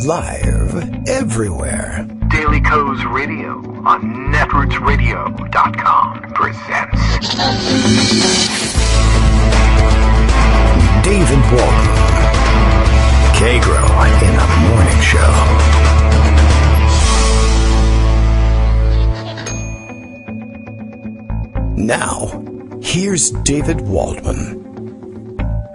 Live everywhere. Daily Co's Radio on netrootsradio.com presents David Walton. Kagro in the Morning Show. Now, here's David Waldman.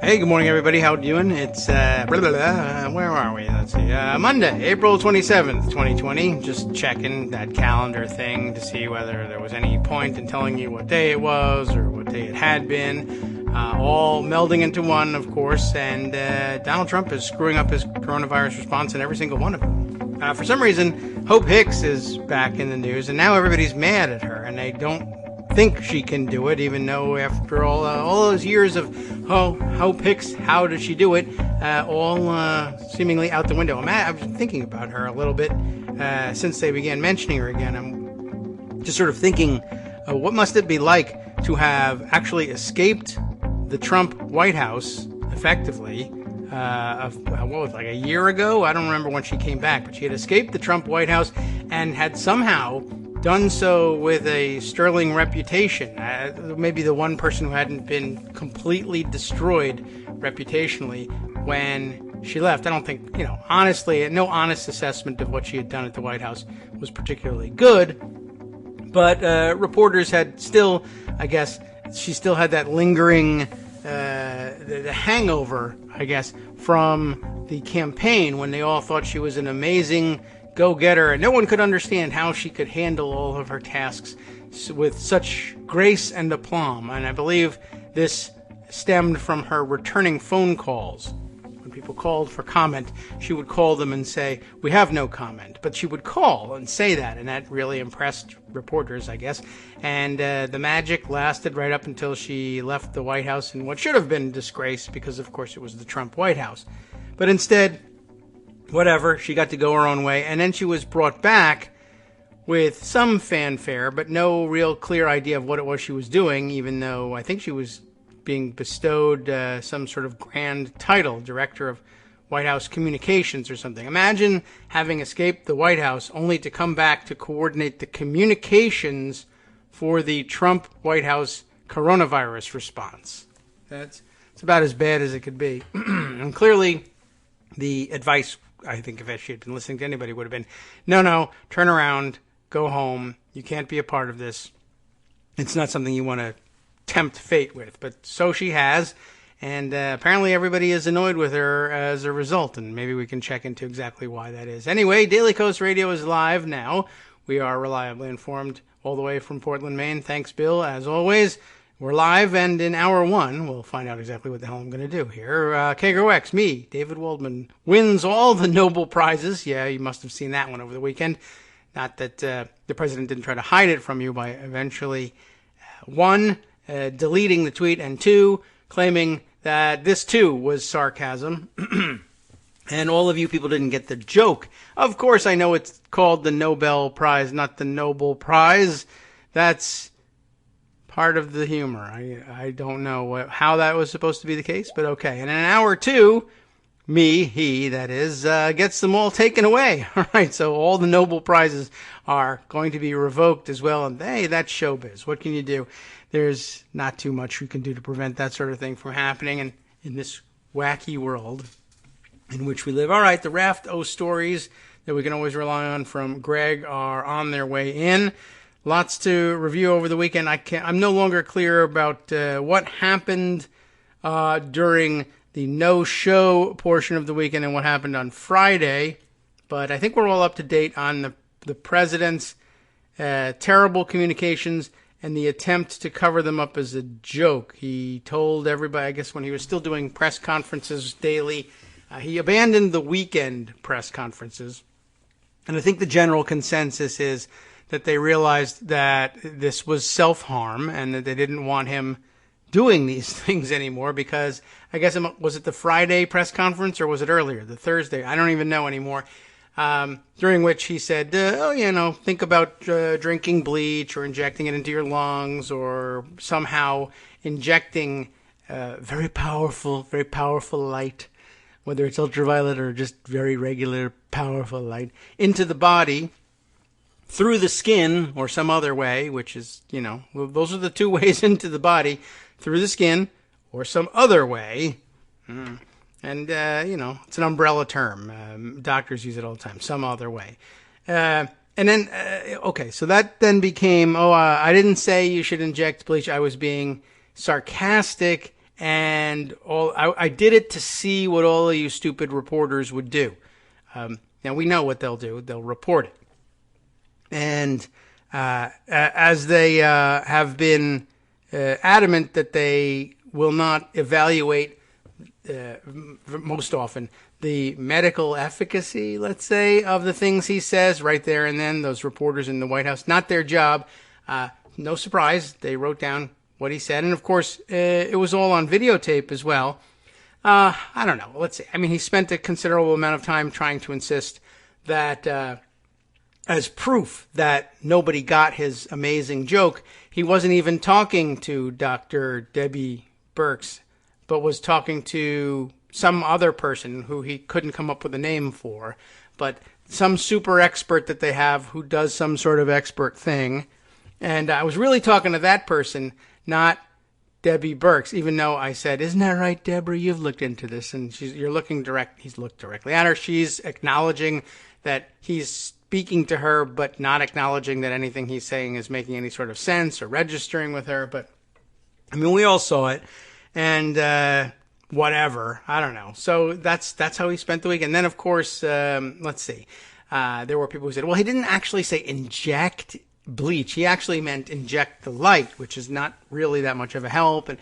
Hey, good morning, everybody. How you doing? It's, where are we? Let's see, Monday, April 27th, 2020. Just checking that calendar thing to see whether there was any point in telling you what day it was or what day it had been. All melding into one, of course, and Donald Trump is screwing up his coronavirus response in every single one of them. For some reason, Hope Hicks is back in the news, and now everybody's mad at her, and they don't think she can do it, even though after all those years of Hope Hicks, how does she do it, all seemingly out the window. I've been thinking about her a little bit since they began mentioning her again. I'm just sort of thinking, what must it be like to have actually escaped the Trump White House effectively what was like a year ago? I don't remember when she came back, but she had escaped the Trump White House and had somehow done so with a sterling reputation. Maybe the one person who hadn't been completely destroyed reputationally when she left. I don't think, honestly, no honest assessment of what she had done at the White House was particularly good. But reporters had still, I guess, she still had that lingering the hangover, I guess, from the campaign when they all thought she was an amazing go-getter, and no one could understand how she could handle all of her tasks with such grace and aplomb. And I believe this stemmed from her returning phone calls. When people called for comment, she would call them and say, "We have no comment." But she would call and say that, and that really impressed reporters, I guess. And the magic lasted right up until she left the White House in what should have been disgrace, because, of course, it was the Trump White House. But instead, whatever, she got to go her own way, and then she was brought back with some fanfare, but no real clear idea of what it was she was doing, even though I think she was being bestowed some sort of grand title, Director of White House Communications or something. Imagine having escaped the White House only to come back to coordinate the communications for the Trump White House coronavirus response. It's about as bad as it could be. And clearly, the advice, I think, if she had been listening to anybody, would have been, no, turn around, go home. You can't be a part of this. It's not something you want to tempt fate with. But so she has, and apparently everybody is annoyed with her as a result, and maybe we can check into exactly why that is. Anyway, Daily Coast Radio is live now. We are reliably informed all the way from Portland, Maine. Thanks, Bill, as always. We're live, and in hour one, we'll find out exactly what the hell I'm going to do here. Kagro X, me, David Waldman, wins all the Nobel Prizes. Yeah, you must have seen that one over the weekend. Not that the president didn't try to hide it from you by eventually, one, deleting the tweet, and two, claiming that this, too, was sarcasm. And all of you people didn't get the joke. Of course, I know it's called the Nobel Prize, not the Nobel Prize. That's part of the humor. I don't know how that was supposed to be the case, but okay. And in an hour two, he, that is, gets them all taken away. All right, so all the Nobel Prizes are going to be revoked as well. And hey, that's showbiz. What can you do? There's not too much you can do to prevent that sort of thing from happening in this wacky world in which we live. All right, the raft of stories that we can always rely on from Greg are on their way in. Lots to review over the weekend. I'm no longer clear about what happened during the no-show portion of the weekend and what happened on Friday, but I think we're all up to date on the president's terrible communications and the attempt to cover them up as a joke. He told everybody, I guess when he was still doing press conferences daily, he abandoned the weekend press conferences, and I think the general consensus is that they realized that this was self-harm and that they didn't want him doing these things anymore because, I guess, was it the Friday press conference or was it earlier, the Thursday? I don't even know anymore. During which he said, think about drinking bleach or injecting it into your lungs or somehow injecting very powerful light whether it's ultraviolet or just very regular, powerful light, into the body through the skin or some other way, which is, those are the two ways into the body, through the skin or some other way. And, it's an umbrella term. Doctors use it all the time, some other way. And then, so that then became, I didn't say you should inject bleach. I was being sarcastic, and I did it to see what all of you stupid reporters would do. Now, we know what they'll do. They'll report it. And as they have been adamant that they will not evaluate most often the medical efficacy, let's say, of the things he says right there and then, those reporters in the White House, not their job. No surprise, they wrote down what he said. And of course, it was all on videotape as well. I don't know. Let's see. I mean, he spent a considerable amount of time trying to insist that as proof that nobody got his amazing joke, he wasn't even talking to Dr. Debbie Birx, but was talking to some other person who he couldn't come up with a name for, but some super expert that they have who does some sort of expert thing. And I was really talking to that person, not Debbie Birx, even though I said, "Isn't that right, Deborah? You've looked into this." And he's looked directly at her. She's acknowledging that he's speaking to her, but not acknowledging that anything he's saying is making any sort of sense or registering with her. But, I mean, we all saw it. And, whatever. I don't know. So that's how he spent the week. And then, of course, let's see. There were people who said, well, he didn't actually say inject bleach. He actually meant inject the light, which is not really that much of a help. And,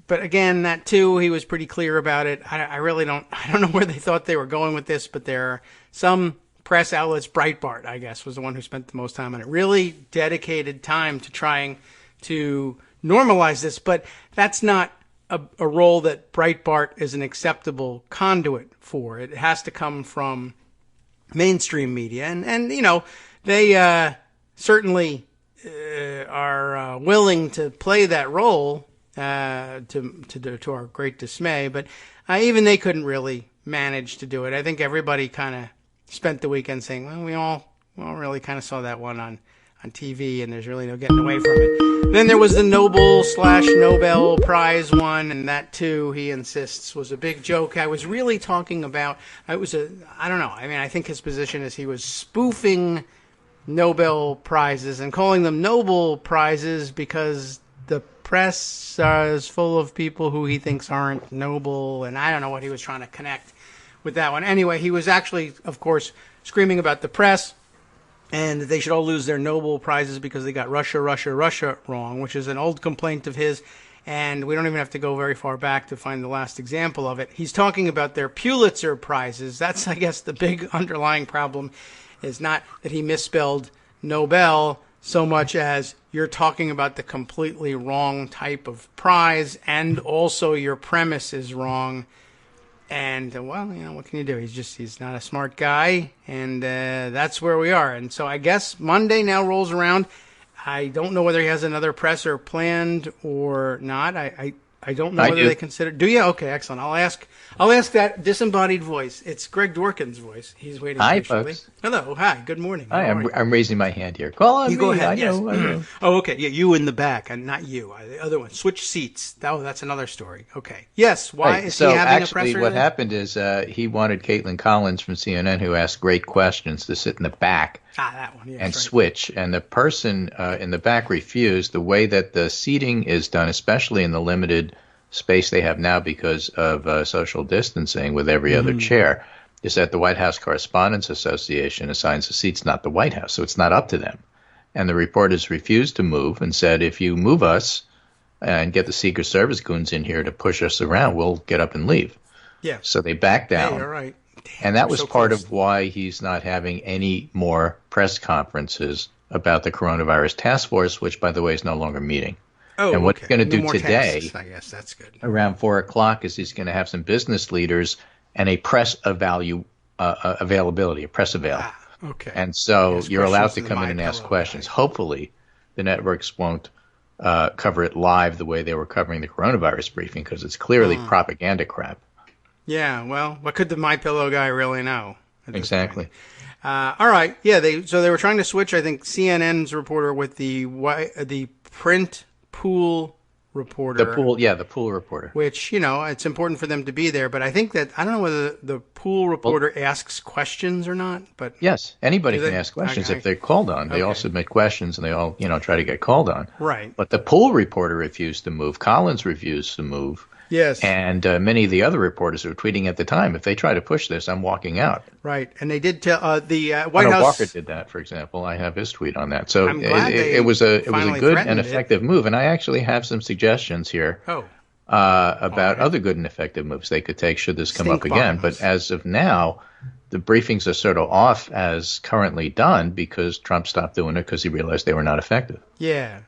but again, that too, he was pretty clear about it. I don't know where they thought they were going with this, but there are some press outlets, Breitbart, I guess, was the one who spent the most time on it, really dedicated time to trying to normalize this. But that's not a role that Breitbart is an acceptable conduit for. It has to come from mainstream media. And they certainly are willing to play that role to our great dismay. But even they couldn't really manage to do it. I think everybody kind of spent the weekend saying, well, we all really kind of saw that one on TV, and there's really no getting away from it. Then there was the Nobel Prize one, and that too, he insists, was a big joke. I was really talking about, I don't know. I mean, I think his position is he was spoofing Nobel Prizes and calling them Nobel Prizes because the press is full of people who he thinks aren't noble, and I don't know what he was trying to connect with that one. Anyway, he was actually, of course, screaming about the press, and they should all lose their Nobel Prizes because they got Russia wrong, which is an old complaint of his, and we don't even have to go very far back to find the last example of it. He's talking about their Pulitzer Prizes. That's, I guess, the big underlying problem, is not that he misspelled Nobel so much as you're talking about the completely wrong type of prize, and also your premise is wrong. And, well, what can you do? He's not a smart guy, and that's where we are. And so I guess Monday now rolls around. I don't know whether he has another presser planned or not. I don't know whether they consider. Do you? Okay, excellent. I'll ask that disembodied voice. It's Greg Dworkin's voice. He's waiting. Hi, patiently. folks. Hello. Hi. Good morning. Hi. I'm raising my hand here. Call on you me. Go ahead. I know. Oh, okay. Yeah, you in the back, and not you. The other one. Switch seats. That's another story. Okay. Yes. Why is he having a presser? So actually, what happened is he wanted Caitlin Collins from CNN, who asked great questions, to sit in the back. That one. Yeah, and switch. And the person in the back refused. The way that the seating is done, especially in the limited space they have now because of social distancing with every other chair, is that the White House Correspondents Association assigns the seats, not the White House. So it's not up to them. And the reporters refused to move and said, if you move us and get the Secret Service goons in here to push us around, we'll get up and leave. Yeah. So they backed down. Hey, all right. Damn, and that was so part close. of why he's not having any more press conferences about the coronavirus task force, which, by the way, is no longer meeting. Oh, and what okay. he's going to No do more today, tasks, I guess that's good. around 4 o'clock, is he's going to have some business leaders and a press availability, a press avail. Okay. And so you're allowed to come in and ask Pillow questions. guy. Hopefully, the networks won't cover it live the way they were covering the coronavirus briefing, because it's clearly propaganda crap. Yeah, well, what could the MyPillow guy really know? Exactly. All right, yeah. They were trying to switch. I think CNN's reporter with the print pool reporter. The pool reporter. Which, it's important for them to be there, but I think that I don't know whether the pool reporter asks questions or not. But yes, anybody can ask questions if they're called on. They all submit questions, and they all try to get called on. Right. But the pool reporter refused to move. Collins refused to move. Yes. And many of the other reporters were tweeting at the time, if they try to push this, I'm walking out. Right. And they did tell the White House. Walker did that, for example. I have his tweet on that. So I'm glad it was a good and it. effective move. And I actually have some suggestions here about other good and effective moves they could take should this come up again. But as of now, the briefings are sort of off as currently done because Trump stopped doing it because he realized they were not effective. Yeah.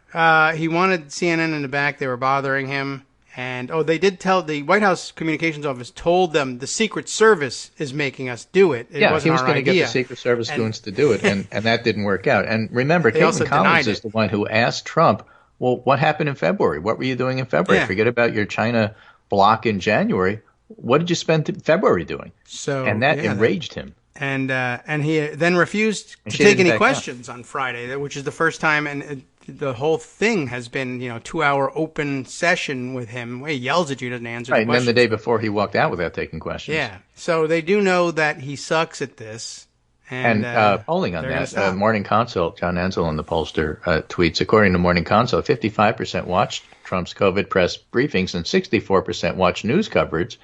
He wanted CNN in the back. They were bothering him. And, they did tell the White House Communications Office told them the Secret Service is making us do it. It wasn't he was going to get idea. the Secret Service goons to do it, and that didn't work out. And remember, Caitlin Collins is the one who asked Trump, well, what happened in February? What were you doing in February? Yeah. Forget about your China block in January. What did you spend February doing? And that enraged him. And he then refused to take any questions on Friday, which is the first time, and the whole thing has been, 2-hour open session with him. He yells at you, doesn't answer the questions. And then the day before he walked out without taking questions. Yeah. So they do know that he sucks at this. And polling on that, Morning Consult, John Ansel in the pollster tweets, according to Morning Consult, 55% watched Trump's COVID press briefings and 64% watched news coverage.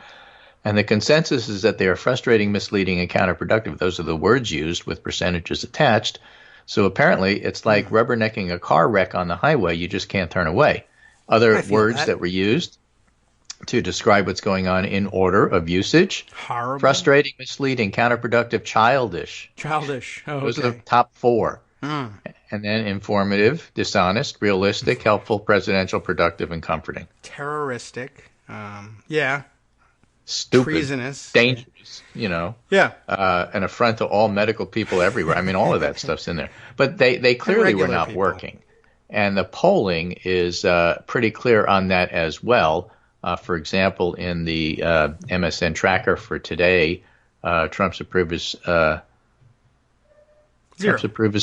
And the consensus is that they are frustrating, misleading, and counterproductive. Those are the words used with percentages attached. So apparently it's like rubbernecking a car wreck on the highway. You just can't turn away. Other words that were used to describe what's going on in order of usage. Horrible. Frustrating, misleading, counterproductive, childish. Childish. Oh, Those are the top four. And then informative, dishonest, realistic, helpful, presidential, productive, and comforting. Terroristic. Yeah. Stupid, treasonous, dangerous, Yeah. An affront to all medical people everywhere. I mean, all of that stuff's in there. But they clearly were not working. And the polling is pretty clear on that as well. For example, in the MSN tracker for today, Trump's approve is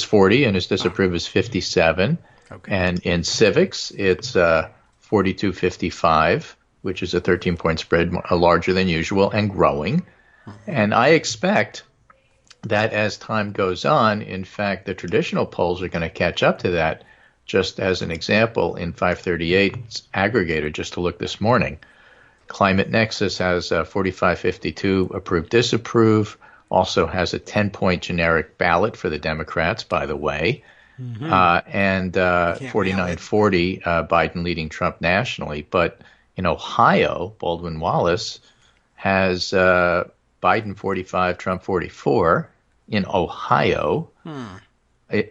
40 and his disapprove is 57. Okay. And in civics, it's 42-55. Which is a 13-point spread, larger than usual and growing. And I expect that as time goes on, in fact, the traditional polls are going to catch up to that. Just as an example, in 538's aggregator, just to look this morning, Climate Nexus has 45-52 approve, disapprove, also has a 10-point generic ballot for the Democrats, by the way. And 49-40, Biden leading Trump nationally. But in Ohio, Baldwin Wallace has Biden 45, Trump 44 in Ohio.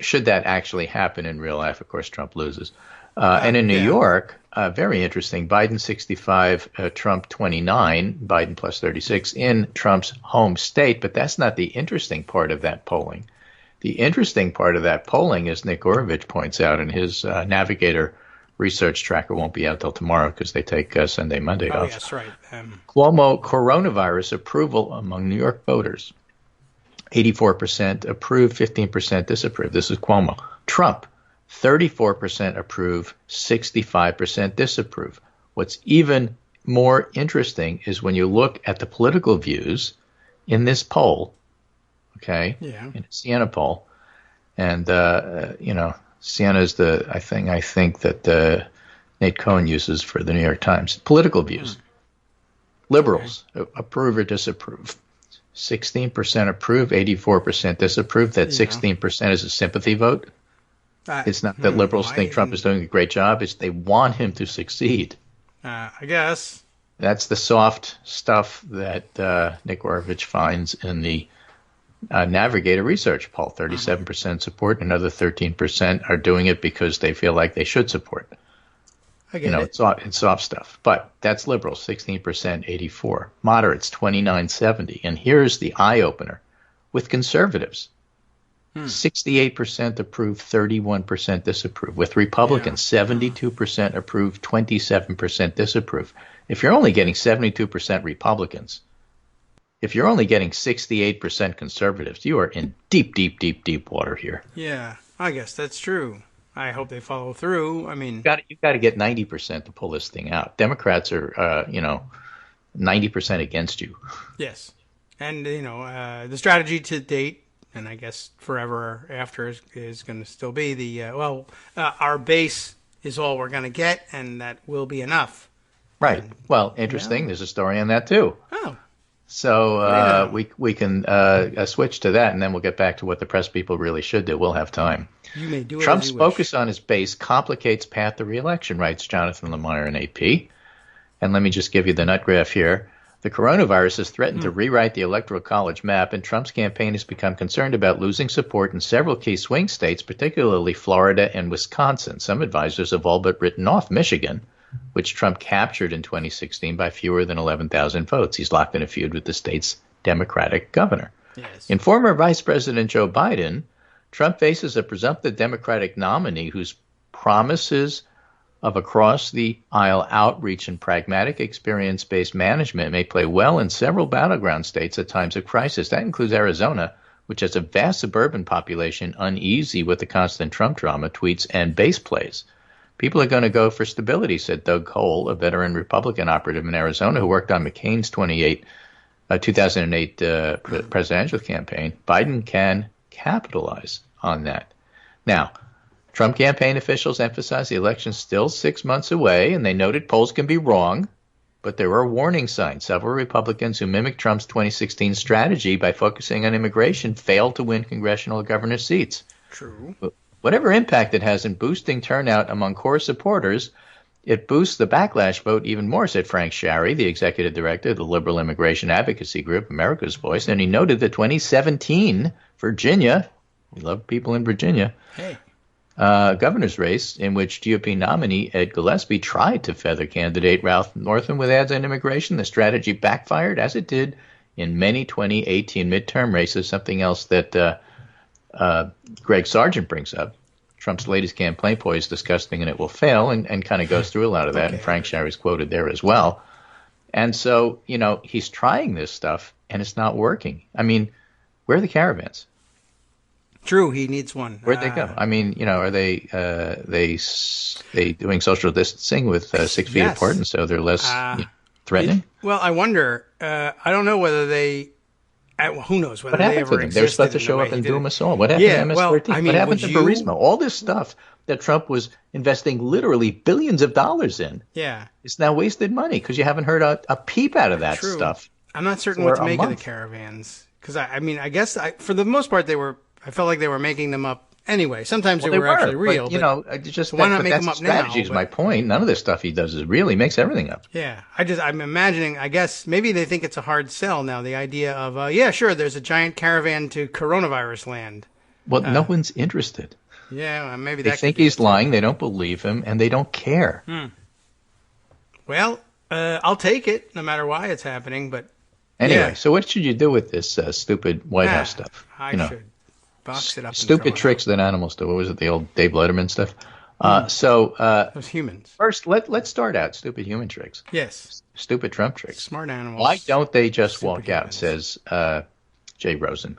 Should that actually happen in real life, of course, Trump loses. And in New York, very interesting, Biden 65, Trump 29, Biden plus 36 in Trump's home state. But that's not the interesting part of that polling. The interesting part of that polling, as Nick Gorovich points out in his Navigator research tracker, won't be out till tomorrow because they take Sunday, Monday off. Oh, yes, right. Cuomo coronavirus approval among New York voters. 84% approve, 15% disapprove. This is Cuomo. Trump, 34% approve, 65% disapprove. What's even more interesting is when you look at the political views in this poll, in a Siena poll, and, Siena is the thing that Nate Cohn uses for the New York Times. Political views. Liberals, approve or disapprove. 16% approve, 84% disapprove. That 16% is a sympathy vote. It's not that liberals think Trump is doing a great job. It's they want him to succeed. I guess. That's the soft stuff that Nick Gorovich finds in the Navigator research poll. 37% support, another 13% are doing it because they feel like they should support. I get it. It's soft stuff. But that's liberals, 16%, 84. Moderates, 29, 70. And here's the eye-opener. With conservatives, 68% approve, 31% disapprove. With Republicans, 72% approve, 27% disapprove. If you're only getting 72% Republicans, if you're only getting 68% conservatives, you are in deep, deep, deep, deep water here. Yeah, I guess that's true. I hope they follow through. I mean, You've got to get 90% to pull this thing out. Democrats are, 90% against you. yes. And, the strategy to date, and I guess forever after, is going to still be our base is all we're going to get, and that will be enough. Right. Well, interesting. There's a story on that, too. Oh. So we can switch to that, and then we'll get back to what the press people really should do. We'll have time. You may do it Trump's as you focus wish. on his base complicates path to re-election, writes Jonathan Lemire in AP. And let me just give you the nut graph here. The coronavirus has threatened to rewrite the Electoral College map, and Trump's campaign has become concerned about losing support in several key swing states, particularly Florida and Wisconsin. Some advisors have all but written off Michigan, which Trump captured in 2016 by fewer than 11,000 votes. He's locked in a feud with the state's Democratic governor. Yes. In former Vice President Joe Biden, Trump faces a presumptive Democratic nominee whose promises of across-the-aisle outreach and pragmatic experience-based management may play well in several battleground states at times of crisis. That includes Arizona, which has a vast suburban population uneasy with the constant Trump drama, tweets, and base plays. People are going to go for stability, said Doug Cole, a veteran Republican operative in Arizona who worked on McCain's 2008 presidential campaign. Biden can capitalize on that. Now, Trump campaign officials emphasize the election's still 6 months away, and they noted polls can be wrong, but there are warning signs. Several Republicans who mimicked Trump's 2016 strategy by focusing on immigration failed to win congressional or governor seats. True. Whatever impact it has in boosting turnout among core supporters, it boosts the backlash vote even more, said Frank Shary, the executive director of the liberal immigration advocacy group America's Voice, and he noted that 2017 Virginia, we love people in Virginia, governor's race in which GOP nominee Ed Gillespie tried to feather candidate Ralph Northam with ads on immigration. The strategy backfired, as it did in many 2018 midterm races, something else that Greg Sargent brings up. Trump's latest campaign poll is disgusting and it will fail, and kind of goes through a lot of that, and Frank Shary's quoted there as well. And so, he's trying this stuff, and it's not working. I mean, where are the caravans? True, he needs one. Where'd they go? I mean, are they doing social distancing with 6 feet apart, and so they're less threatening? Well, I wonder. I don't know whether they. Who knows whether what they happened ever to them? They were supposed to show up and do them assault. What happened to MS-13? What happened to Burisma? All this stuff that Trump was investing literally billions of dollars in. Yeah, it's now wasted money because you haven't heard a peep out of that stuff. I'm not certain what to make of the caravans because I guess for the most part I felt like they were making them up anyway. Sometimes they were actually real. But, why not make them up now? Strategy is my point. None of this stuff he does is really makes everything up. Yeah, I'm imagining. I guess maybe they think it's a hard sell now. The idea of sure, there's a giant caravan to coronavirus land. Well, no one's interested. Yeah, maybe they think he's lying. They don't believe him, and they don't care. Well, I'll take it, no matter why it's happening. But anyway, so what should you do with this stupid White House stuff? I should. Box it up. Stupid tricks that animals do. What was it? The old Dave Letterman stuff. Those humans. First, let's start out stupid human tricks. Yes. Stupid Trump tricks. Smart animals. Why don't they just walk out? Says Jay Rosen.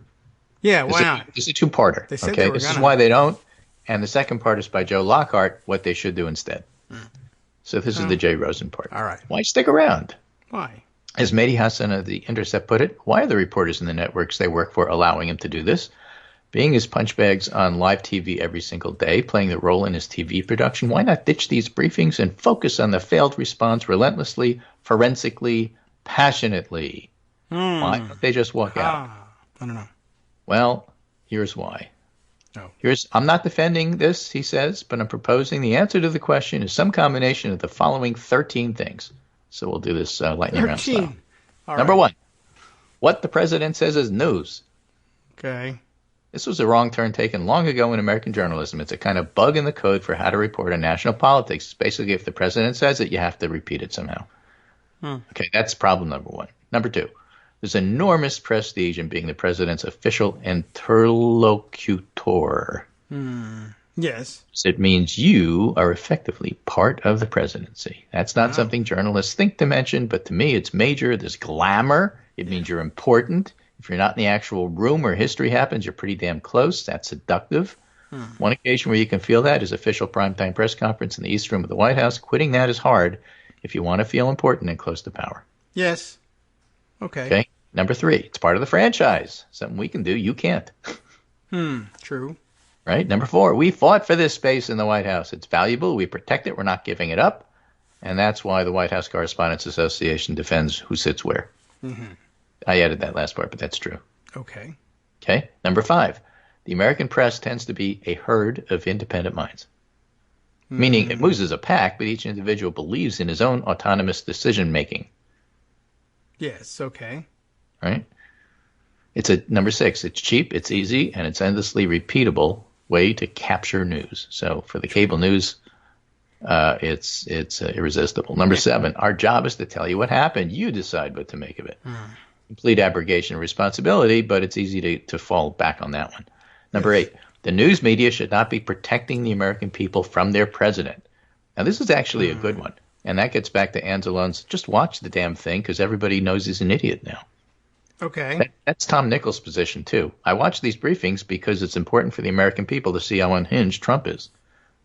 Yeah. Why not? It's a two-parter. They said okay. This is why they don't. And the second part is by Joe Lockhart. What they should do instead. So this is the Jay Rosen part. All right. Why stick around? Why? As Mehdi Hassan of The Intercept put it, why are the reporters in the networks they work for allowing him to do this? Being his punchbags on live TV every single day, playing the role in his TV production, why not ditch these briefings and focus on the failed response relentlessly, forensically, passionately? Why don't they just walk out? I don't know. Well, here's why. Oh. I'm not defending this, he says, but I'm proposing the answer to the question is some combination of the following 13 things. So we'll do this lightning round style. Number one, what the president says is news. Okay. This was a wrong turn taken long ago in American journalism. It's a kind of bug in the code for how to report on national politics. It's basically, if the president says it, you have to repeat it somehow. Okay, that's problem number one. Number two, there's enormous prestige in being the president's official interlocutor. Yes. So it means you are effectively part of the presidency. That's not something journalists think to mention, but to me it's major. There's glamour It means you're important. If you're not in the actual room where history happens, you're pretty damn close. That's seductive. One occasion where you can feel that is official primetime press conference in the East Room of the White House. Quitting that is hard if you want to feel important and close to power. Yes. Okay. Okay. Number 3, it's part of the franchise. Something we can do, you can't. True. Right? Number 4, we fought for this space in the White House. It's valuable. We protect it. We're not giving it up. And that's why the White House Correspondents Association defends who sits where. I added that last part, but that's true. Okay. Okay. Number 5, the American press tends to be a herd of independent minds. Meaning it moves as a pack, but each individual believes in his own autonomous decision-making. Yes, okay. Right? Number 6, it's cheap, it's easy, and it's endlessly repeatable way to capture news. So for the cable news, it's irresistible. Number 7, our job is to tell you what happened. You decide what to make of it. Complete abrogation of responsibility, but it's easy to fall back on that one. Number 8, the news media should not be protecting the American people from their president. Now, this is actually a good one. And that gets back to Anzalone's, just watch the damn thing because everybody knows he's an idiot now. Okay. That's Tom Nichols' position, too. I watch these briefings because it's important for the American people to see how unhinged Trump is.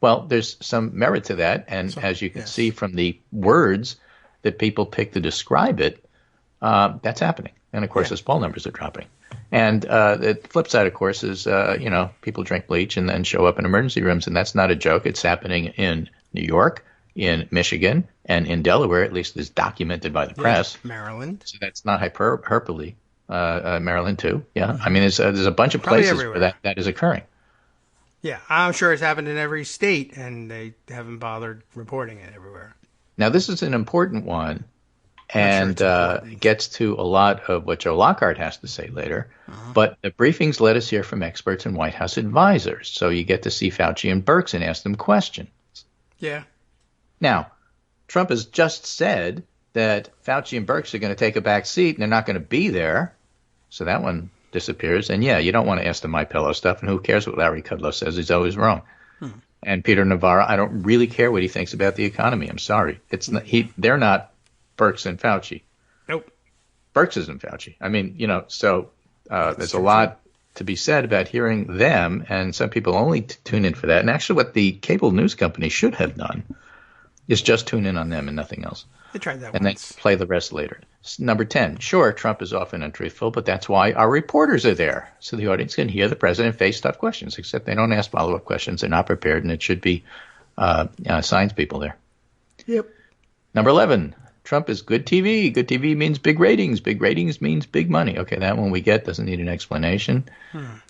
Well, there's some merit to that. And as you can see from the words that people pick to describe it, that's happening. And, of course, his poll numbers are dropping. And the flip side, of course, is, people drink bleach and then show up in emergency rooms. And that's not a joke. It's happening in New York, in Michigan, and in Delaware, at least is documented by the press. Maryland. So that's not hyperbole. Maryland, too. Yeah. I mean, there's a bunch of places where that is occurring. Yeah, I'm sure it's happened in every state, and they haven't bothered reporting it everywhere. Now, this is an important one, and gets to a lot of what Joe Lockhart has to say later. But the briefings let us hear from experts and White House advisors, so you get to see Fauci and Birx and ask them questions. Yeah. Now, Trump has just said that Fauci and Birx are going to take a back seat, and they're not going to be there, so that one disappears. And, yeah, you don't want to ask the MyPillow stuff, and who cares what Larry Kudlow says? He's always wrong. And Peter Navarro, I don't really care what he thinks about the economy. I'm sorry. They're not Birx and Fauci. Nope. Birx isn't Fauci. I mean, so there's a lot to be said about hearing them, and some people only tune in for that. And actually what the cable news company should have done is just tune in on them and nothing else. They tried that and once. then play the rest later. Number 10, sure, Trump is often untruthful, but that's why our reporters are there, so the audience can hear the president face tough questions, except they don't ask follow-up questions. They're not prepared, and it should be science people there. Yep. Number 11, Trump is good TV. Good TV means big ratings. Big ratings means big money. Okay, that one we get, doesn't need an explanation.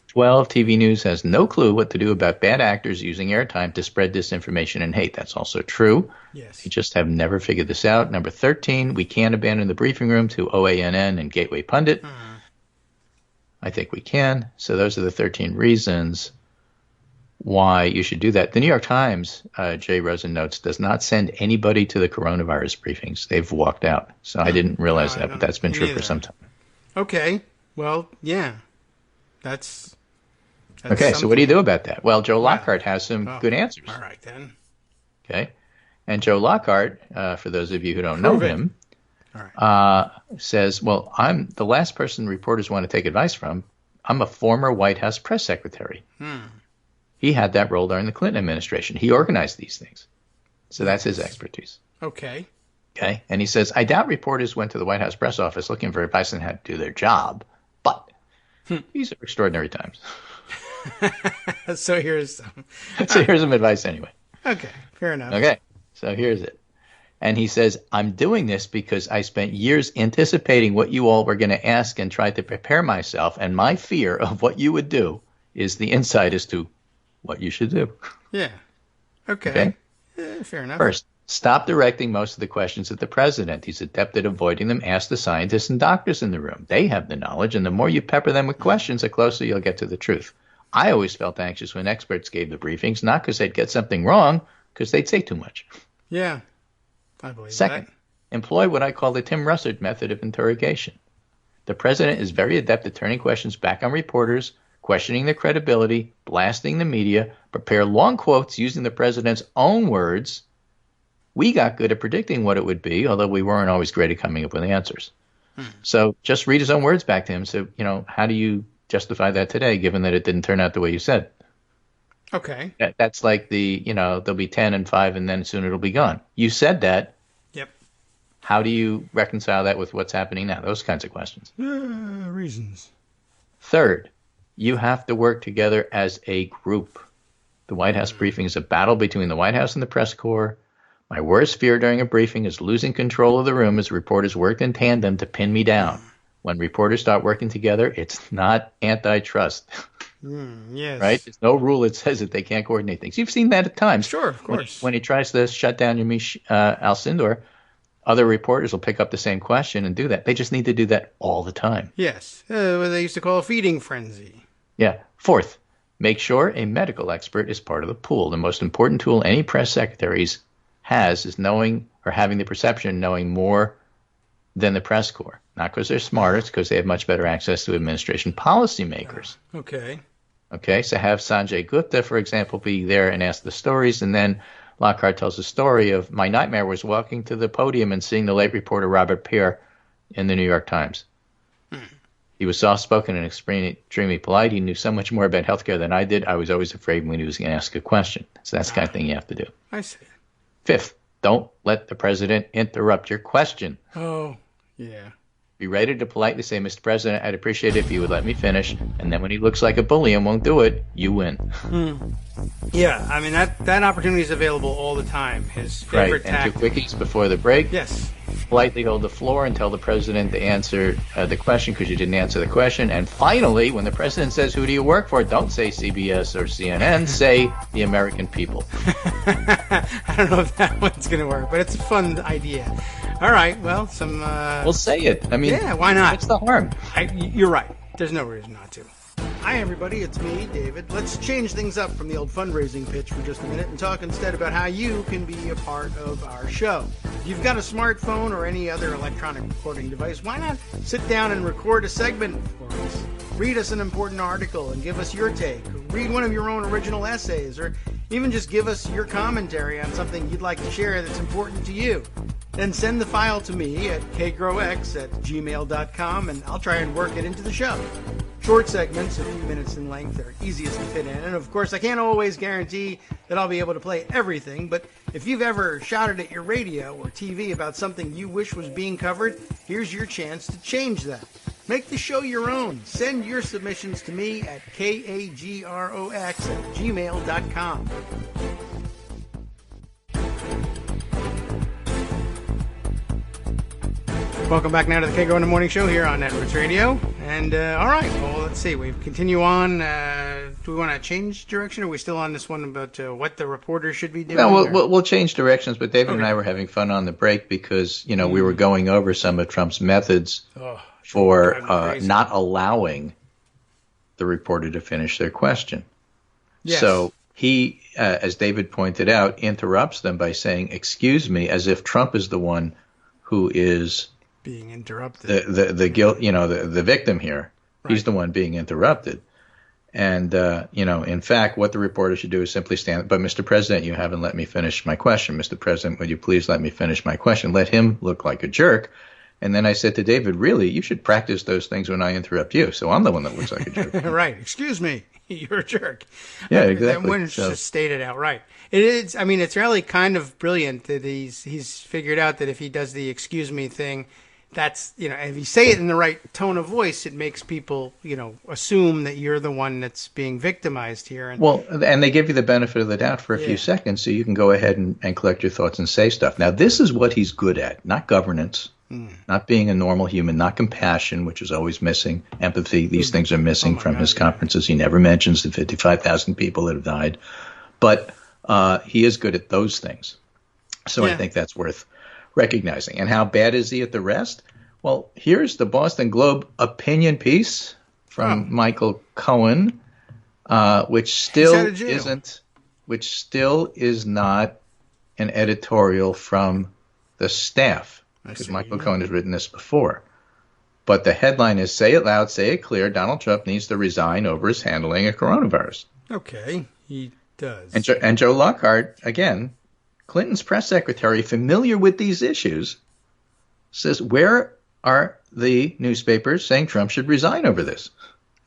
12, TV news has no clue what to do about bad actors using airtime to spread disinformation and hate. That's also true. Yes. You just have never figured this out. Number 13, we can't abandon the briefing room to OANN and Gateway Pundit. I think we can. So those are the 13 reasons why you should do that. The New York Times, Jay Rosen notes, does not send anybody to the coronavirus briefings. They've walked out. So I didn't realize that, but that's been true for some time. Okay. Well, yeah. That's okay, something. So what do you do about that? Well, Joe Lockhart has some good answers. All right, then. Okay. And Joe Lockhart, for those of you who don't know him, says, well, I'm the last person reporters want to take advice from. I'm a former White House press secretary. He had that role during the Clinton administration. He organized these things. So that's his expertise. Okay. Okay. And he says, I doubt reporters went to the White House press office looking for advice on how to do their job, but these are extraordinary times. So here's some advice anyway. Okay, fair enough. Okay, so here's it. And he says, I'm doing this because I spent years anticipating what you all were going to ask and tried to prepare myself, and my fear of what you would do is the insight as to what you should do. Yeah. Okay. Fair enough. First, stop directing most of the questions at the president. He's adept at avoiding them. Ask the scientists and doctors in the room. They have the knowledge, and the more you pepper them with questions, the closer you'll get to the truth. I always felt anxious when experts gave the briefings, not because they'd get something wrong, because they'd say too much. Yeah, I believe Second, employ what I call the Tim Russert method of interrogation. The president is very adept at turning questions back on reporters, questioning their credibility, blasting the media, prepare long quotes using the president's own words. We got good at predicting what it would be, although we weren't always great at coming up with answers. So just read his own words back to him. So, how do you justify that today, given that it didn't turn out the way you said? Okay. That's like there'll be 10 and 5 and then soon it'll be gone. You said that. Yep. How do you reconcile that with what's happening now? Those kinds of questions. Reasons. Third, you have to work together as a group. The White House briefing is a battle between the White House and the press corps. My worst fear during a briefing is losing control of the room as reporters work in tandem to pin me down. When reporters start working together, it's not antitrust. Yes. Right? There's no rule that says that they can't coordinate things. You've seen that at times. Sure, of course. When he tries to shut down Yamiche Alcindor, other reporters will pick up the same question and do that. They just need to do that all the time. Yes. What they used to call a feeding frenzy. Yeah. Fourth, make sure a medical expert is part of the pool. The most important tool any press secretaries has is knowing or having the perception of knowing more than the press corps. Not because they're smarter, it's because they have much better access to administration policymakers. Okay. Okay, so have Sanjay Gupta, for example, be there and ask the stories, and then Lockhart tells the story of my nightmare was walking to the podium and seeing the late reporter Robert Peer in the New York Times. He was soft-spoken and extremely polite. He knew so much more about healthcare than I did. I was always afraid when he was going to ask a question. So that's the kind of thing you have to do. I see. Fifth, don't let the president interrupt your question. Oh, yeah. Be ready to politely say, Mr. President, I'd appreciate it if you would let me finish. And then when he looks like a bully and won't do it, you win. Yeah, I mean, that opportunity is available all the time. His favorite And tactic. 2 quickies before the break. Yes. Politely hold the floor and tell the president to answer the question because you didn't answer the question. And finally, when the president says, who do you work for? Don't say CBS or CNN. Say the American people. I don't know if that one's going to work, but it's a fun idea. All right, well, some... Well, say it. I mean, yeah, why not? What's the harm? You're right. There's no reason not to. Hi, everybody. It's me, David. Let's change things up from the old fundraising pitch for just a minute and talk instead about how you can be a part of our show. If you've got a smartphone or any other electronic recording device, why not sit down and record a segment for us? Read us an important article and give us your take. Read one of your own original essays, or even just give us your commentary on something you'd like to share that's important to you. Then send the file to me at kagrox@gmail.com, and I'll try and work it into the show. Short segments, a few minutes in length, are easiest to fit in. And of course, I can't always guarantee that I'll be able to play everything, but if you've ever shouted at your radio or TV about something you wish was being covered, here's your chance to change that. Make the show your own. Send your submissions to me at kagrox@gmail.com. Welcome back now to the Kagro in the Morning Show here on Networks Radio. And, all right, well, let's see. We continue on. Do we want to change direction, or are we still on this one about what the reporter should be doing? No, we'll change directions, but David and I were having fun on the break because, we were going over some of Trump's methods for not allowing the reporter to finish their question. Yes. So he, as David pointed out, interrupts them by saying, excuse me, as if Trump is the one who is being interrupted. The guilt, the victim here. Right. He's the one being interrupted. And, in fact, what the reporter should do is simply stand. But, Mr. President, you haven't let me finish my question. Mr. President, would you please let me finish my question? Let him look like a jerk. And then I said to David, really, you should practice those things when I interrupt you. So I'm the one that looks like a jerk. Right. Excuse me. You're a jerk. Yeah, exactly. When it's just stated outright. It is. I mean, it's really kind of brilliant that he's figured out that if he does the excuse me thing, that's, if you say it in the right tone of voice, it makes people, assume that you're the one that's being victimized here. And they give you the benefit of the doubt for a few seconds, so you can go ahead and collect your thoughts and say stuff. Now, this is what he's good at, not governance, not being a normal human, not compassion, which is always missing, empathy. These things are missing from his conferences. He never mentions the 55,000 people that have died. But he is good at those things. So I think that's worth recognizing. And how bad is he at the rest? Well, here's the Boston Globe opinion piece from Michael Cohen, which still is not an editorial from the staff, because Michael Cohen has written this before. But the headline is, say it loud, say it clear, Donald Trump needs to resign over his handling of coronavirus. Okay, he does. And Joe Lockhart, again, Clinton's press secretary, familiar with these issues, says, where are the newspapers saying Trump should resign over this.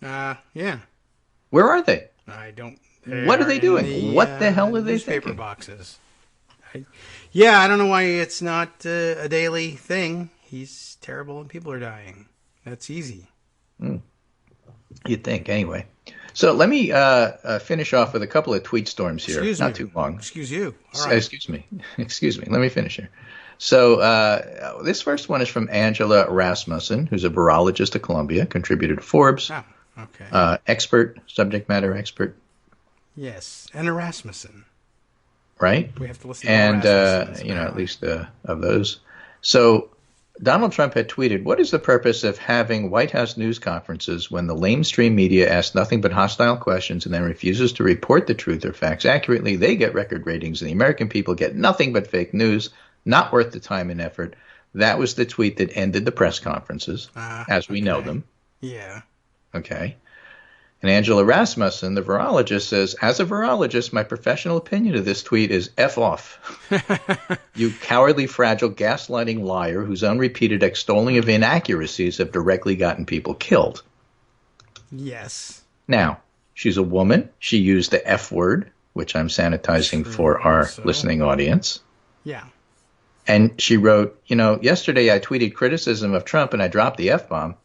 Yeah. Where are they? I don't. What are they doing? What the hell are they newspaper thinking? boxes. I don't know why it's not a daily thing. He's terrible and people are dying. That's easy. You'd think, anyway. So let me finish off with a couple of tweet storms here. Not too long. Excuse you. All right. Excuse me. Let me finish here. So this first one is from Angela Rasmussen, who's a virologist at Columbia, contributor to Forbes. Oh, okay. Expert, subject matter expert. Yes, and a Rasmussen. Right? We have to listen and, to Rasmussen. at least of those. So Donald Trump had tweeted, "What is the purpose of having White House news conferences when the lamestream media asks nothing but hostile questions and then refuses to report the truth or facts accurately? They get record ratings and the American people get nothing but fake news, not worth the time and effort." That was the tweet that ended the press conferences, as we know them. Yeah. Okay. And Angela Rasmussen, the virologist, says, "As a virologist, my professional opinion of this tweet is F off. You cowardly, fragile, gaslighting liar whose unrepeated extolling of inaccuracies have directly gotten people killed." Yes. Now, she's a woman. She used the F word, which I'm sanitizing for our listening audience. Yeah. And she wrote, "Yesterday I tweeted criticism of Trump and I dropped the F-bomb.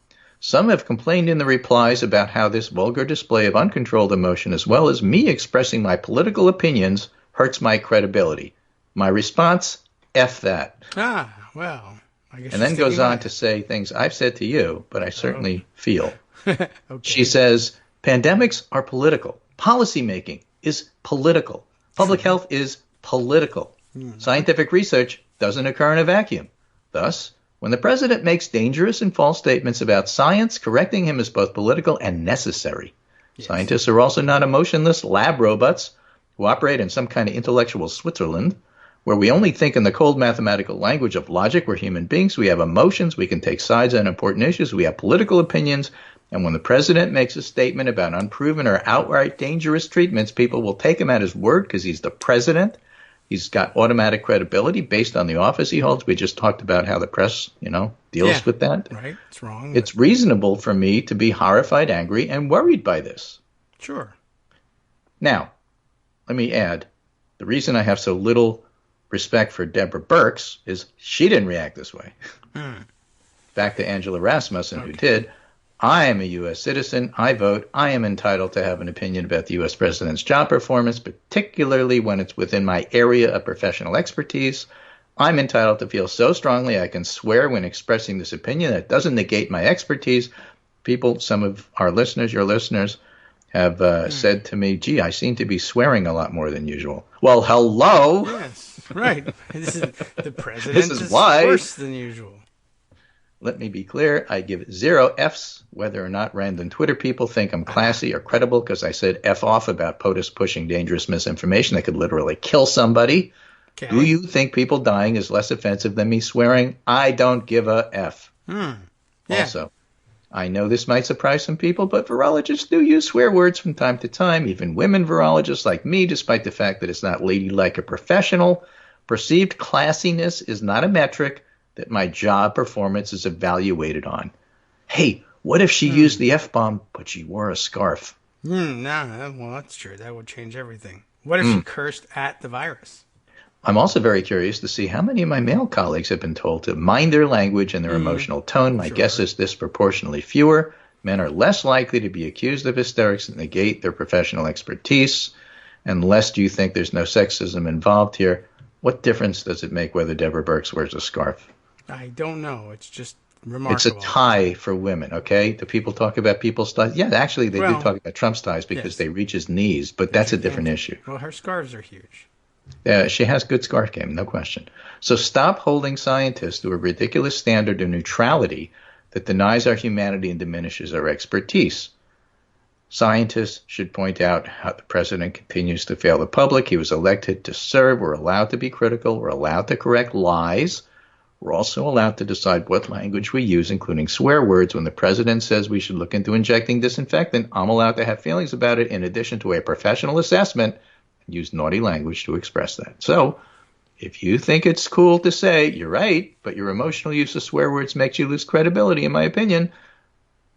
Some have complained in the replies about how this vulgar display of uncontrolled emotion, as well as me expressing my political opinions, hurts my credibility. My response, F that." Well, I guess. And then goes on to say things I've said to you, but I certainly feel. Okay. She says, "Pandemics are political. Policymaking is political. Public health is political. Scientific research doesn't occur in a vacuum. Thus, when the president makes dangerous and false statements about science, correcting him is both political and necessary. Yes. Scientists are also not emotionless lab robots who operate in some kind of intellectual Switzerland, where we only think in the cold mathematical language of logic. We're human beings. We have emotions. We can take sides on important issues. We have political opinions. And when the president makes a statement about unproven or outright dangerous treatments, people will take him at his word because he's the president. He's got automatic credibility based on the office he holds." We just talked about how the press, deals with that. Right. It's wrong. It's reasonable for me to be horrified, angry, and worried by this. Sure. Now, let me add, the reason I have so little respect for Deborah Birx is she didn't react this way. Back to Angela Rasmussen, who did. "I am a U.S. citizen. I vote. I am entitled to have an opinion about the U.S. president's job performance, particularly when it's within my area of professional expertise. I'm entitled to feel so strongly I can swear when expressing this opinion that doesn't negate my expertise." People, some of our listeners, your listeners, have said to me, "Gee, I seem to be swearing a lot more than usual." Well, hello. Yes, right. The president This is why. Worse than usual. Let me be clear, I give 0 Fs whether or not random Twitter people think I'm classy or credible because I said F off about POTUS pushing dangerous misinformation that could literally kill somebody. Okay. Do you think people dying is less offensive than me swearing? I don't give a F. Yeah. Also, I know this might surprise some people, but virologists do use swear words from time to time, even women virologists like me, despite the fact that it's not ladylike or professional. Perceived classiness is not a metric that my job performance is evaluated on. Hey, what if she used the F-bomb, but she wore a scarf? No, well, that's true. That would change everything. What if she cursed at the virus? I'm also very curious to see how many of my male colleagues have been told to mind their language and their emotional tone. My guess is disproportionately fewer. Men are less likely to be accused of hysterics that negate their professional expertise. Unless do you think there's no sexism involved here? What difference does it make whether Deborah Birx wears a scarf? I don't know. It's just remarkable. It's a tie for women, okay? Do people talk about people's ties? Yeah, actually, they do talk about Trump's ties because they reach his knees, but that's a different issue. Well, her scarves are huge. She has good scarf game, no question. So stop holding scientists to a ridiculous standard of neutrality that denies our humanity and diminishes our expertise. Scientists should point out how the president continues to fail the public. He was elected to serve. We're allowed to be critical. We're allowed to correct lies. We're also allowed to decide what language we use, including swear words. When the president says we should look into injecting disinfectant, I'm allowed to have feelings about it in addition to a professional assessment and use naughty language to express that. So if you think it's cool to say you're right, but your emotional use of swear words makes you lose credibility, in my opinion,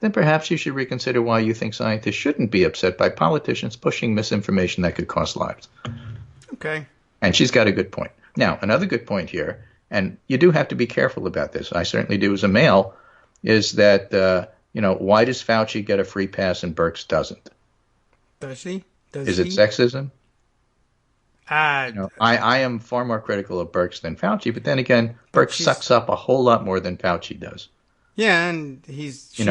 then perhaps you should reconsider why you think scientists shouldn't be upset by politicians pushing misinformation that could cost lives. Okay. And she's got a good point. Now, another good point here, and you do have to be careful about this, I certainly do as a male, is that, why does Fauci get a free pass and Birx doesn't? Does he? Is it sexism? I am far more critical of Birx than Fauci, but then again, Birx sucks up a whole lot more than Fauci does. Yeah, and she's the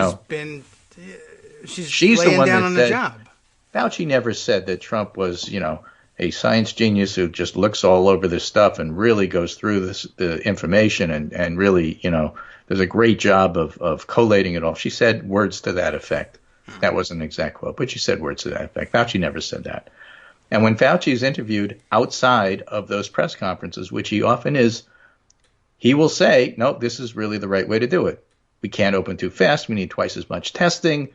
laying one down that on said, the job. Fauci never said that Trump was, a science genius who just looks all over this stuff and really goes through the information and really, does a great job of collating it all. She said words to that effect. That wasn't an exact quote, but she said words to that effect. Fauci never said that. And when Fauci is interviewed outside of those press conferences, which he often is, he will say, no, this is really the right way to do it. We can't open too fast. We need twice as much testing.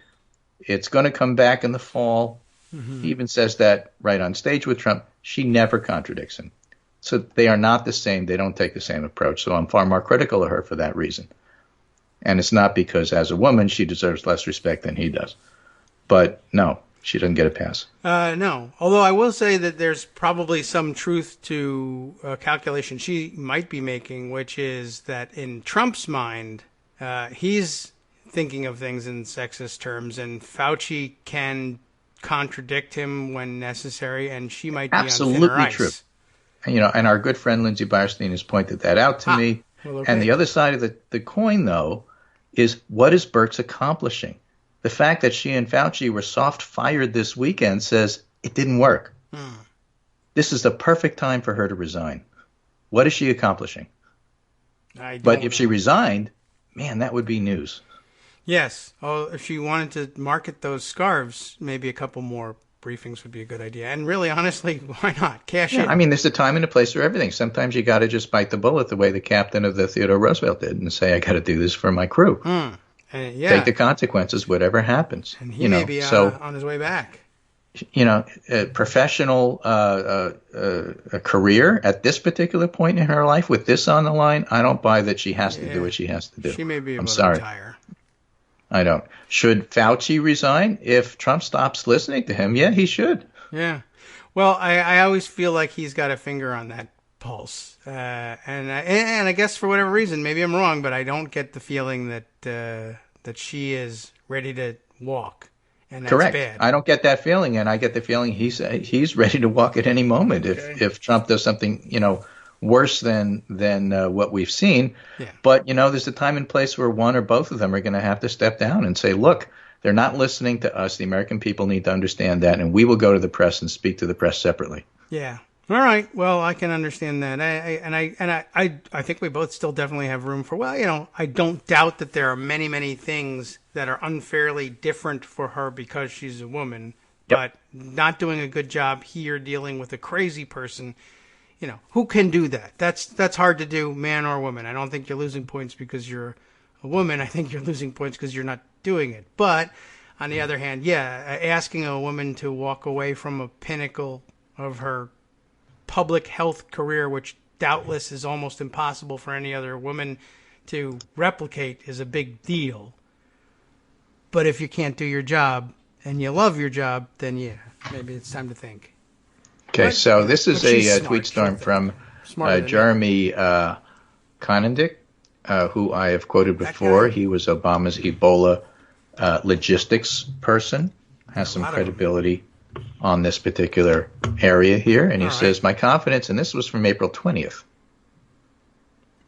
It's going to come back in the fall. Mm-hmm. He even says that right on stage with Trump. She never contradicts him. So they are not the same. They don't take the same approach. So I'm far more critical of her for that reason. And it's not because as a woman she deserves less respect than he does. But no, she doesn't get a pass. No. Although I will say that there's probably some truth to a calculation she might be making, which is that in Trump's mind, he's thinking of things in sexist terms, and Fauci can contradict him when necessary, and she might be absolutely on thinner ice. True. And our good friend Lindsay Bierstein has pointed that out to me. Well, okay. And the other side of the coin, though, is what is Birx accomplishing? The fact that she and Fauci were soft-fired this weekend says it didn't work. This is the perfect time for her to resign. What is she accomplishing? But if she resigned, man, that would be news. Yes. Oh, if she wanted to market those scarves, maybe a couple more briefings would be a good idea. And really, honestly, why not? Cash in. I mean, there's a time and a place for everything. Sometimes you got to just bite the bullet the way the captain of the Theodore Roosevelt did and say, I got to do this for my crew. Take the consequences, whatever happens. And he may be on his way back. A professional a career at this particular point in her life with this on the line, I don't buy that she has to do what she has to do. She may be able to retire. I don't. Should Fauci resign if Trump stops listening to him? Yeah, he should. Yeah. Well, I always feel like he's got a finger on that pulse. And I guess for whatever reason, maybe I'm wrong, but I don't get the feeling that she is ready to walk. And that's correct. Bad. I don't get that feeling, and I get the feeling he's ready to walk at any moment if Trump does something, worse than what we've seen. Yeah. But, there's a time and place where one or both of them are going to have to step down and say, look, they're not listening to us. The American people need to understand that, and we will go to the press and speak to the press separately. Yeah. All right. Well, I can understand that. I think we both still definitely have room for, I don't doubt that there are many, many things that are unfairly different for her because she's a woman, but not doing a good job here dealing with a crazy person. Who can do that? That's hard to do, man or woman. I don't think you're losing points because you're a woman. I think you're losing points because you're not doing it. But on the other hand, asking a woman to walk away from a pinnacle of her public health career, which doubtless is almost impossible for any other woman to replicate, is a big deal. But if you can't do your job and you love your job, then maybe it's time to think. Okay, so this is a tweet storm from Jeremy Conandick, who I have quoted before. He was Obama's Ebola logistics person, has some credibility on this particular area here. And he says, my confidence, and this was from April 20th,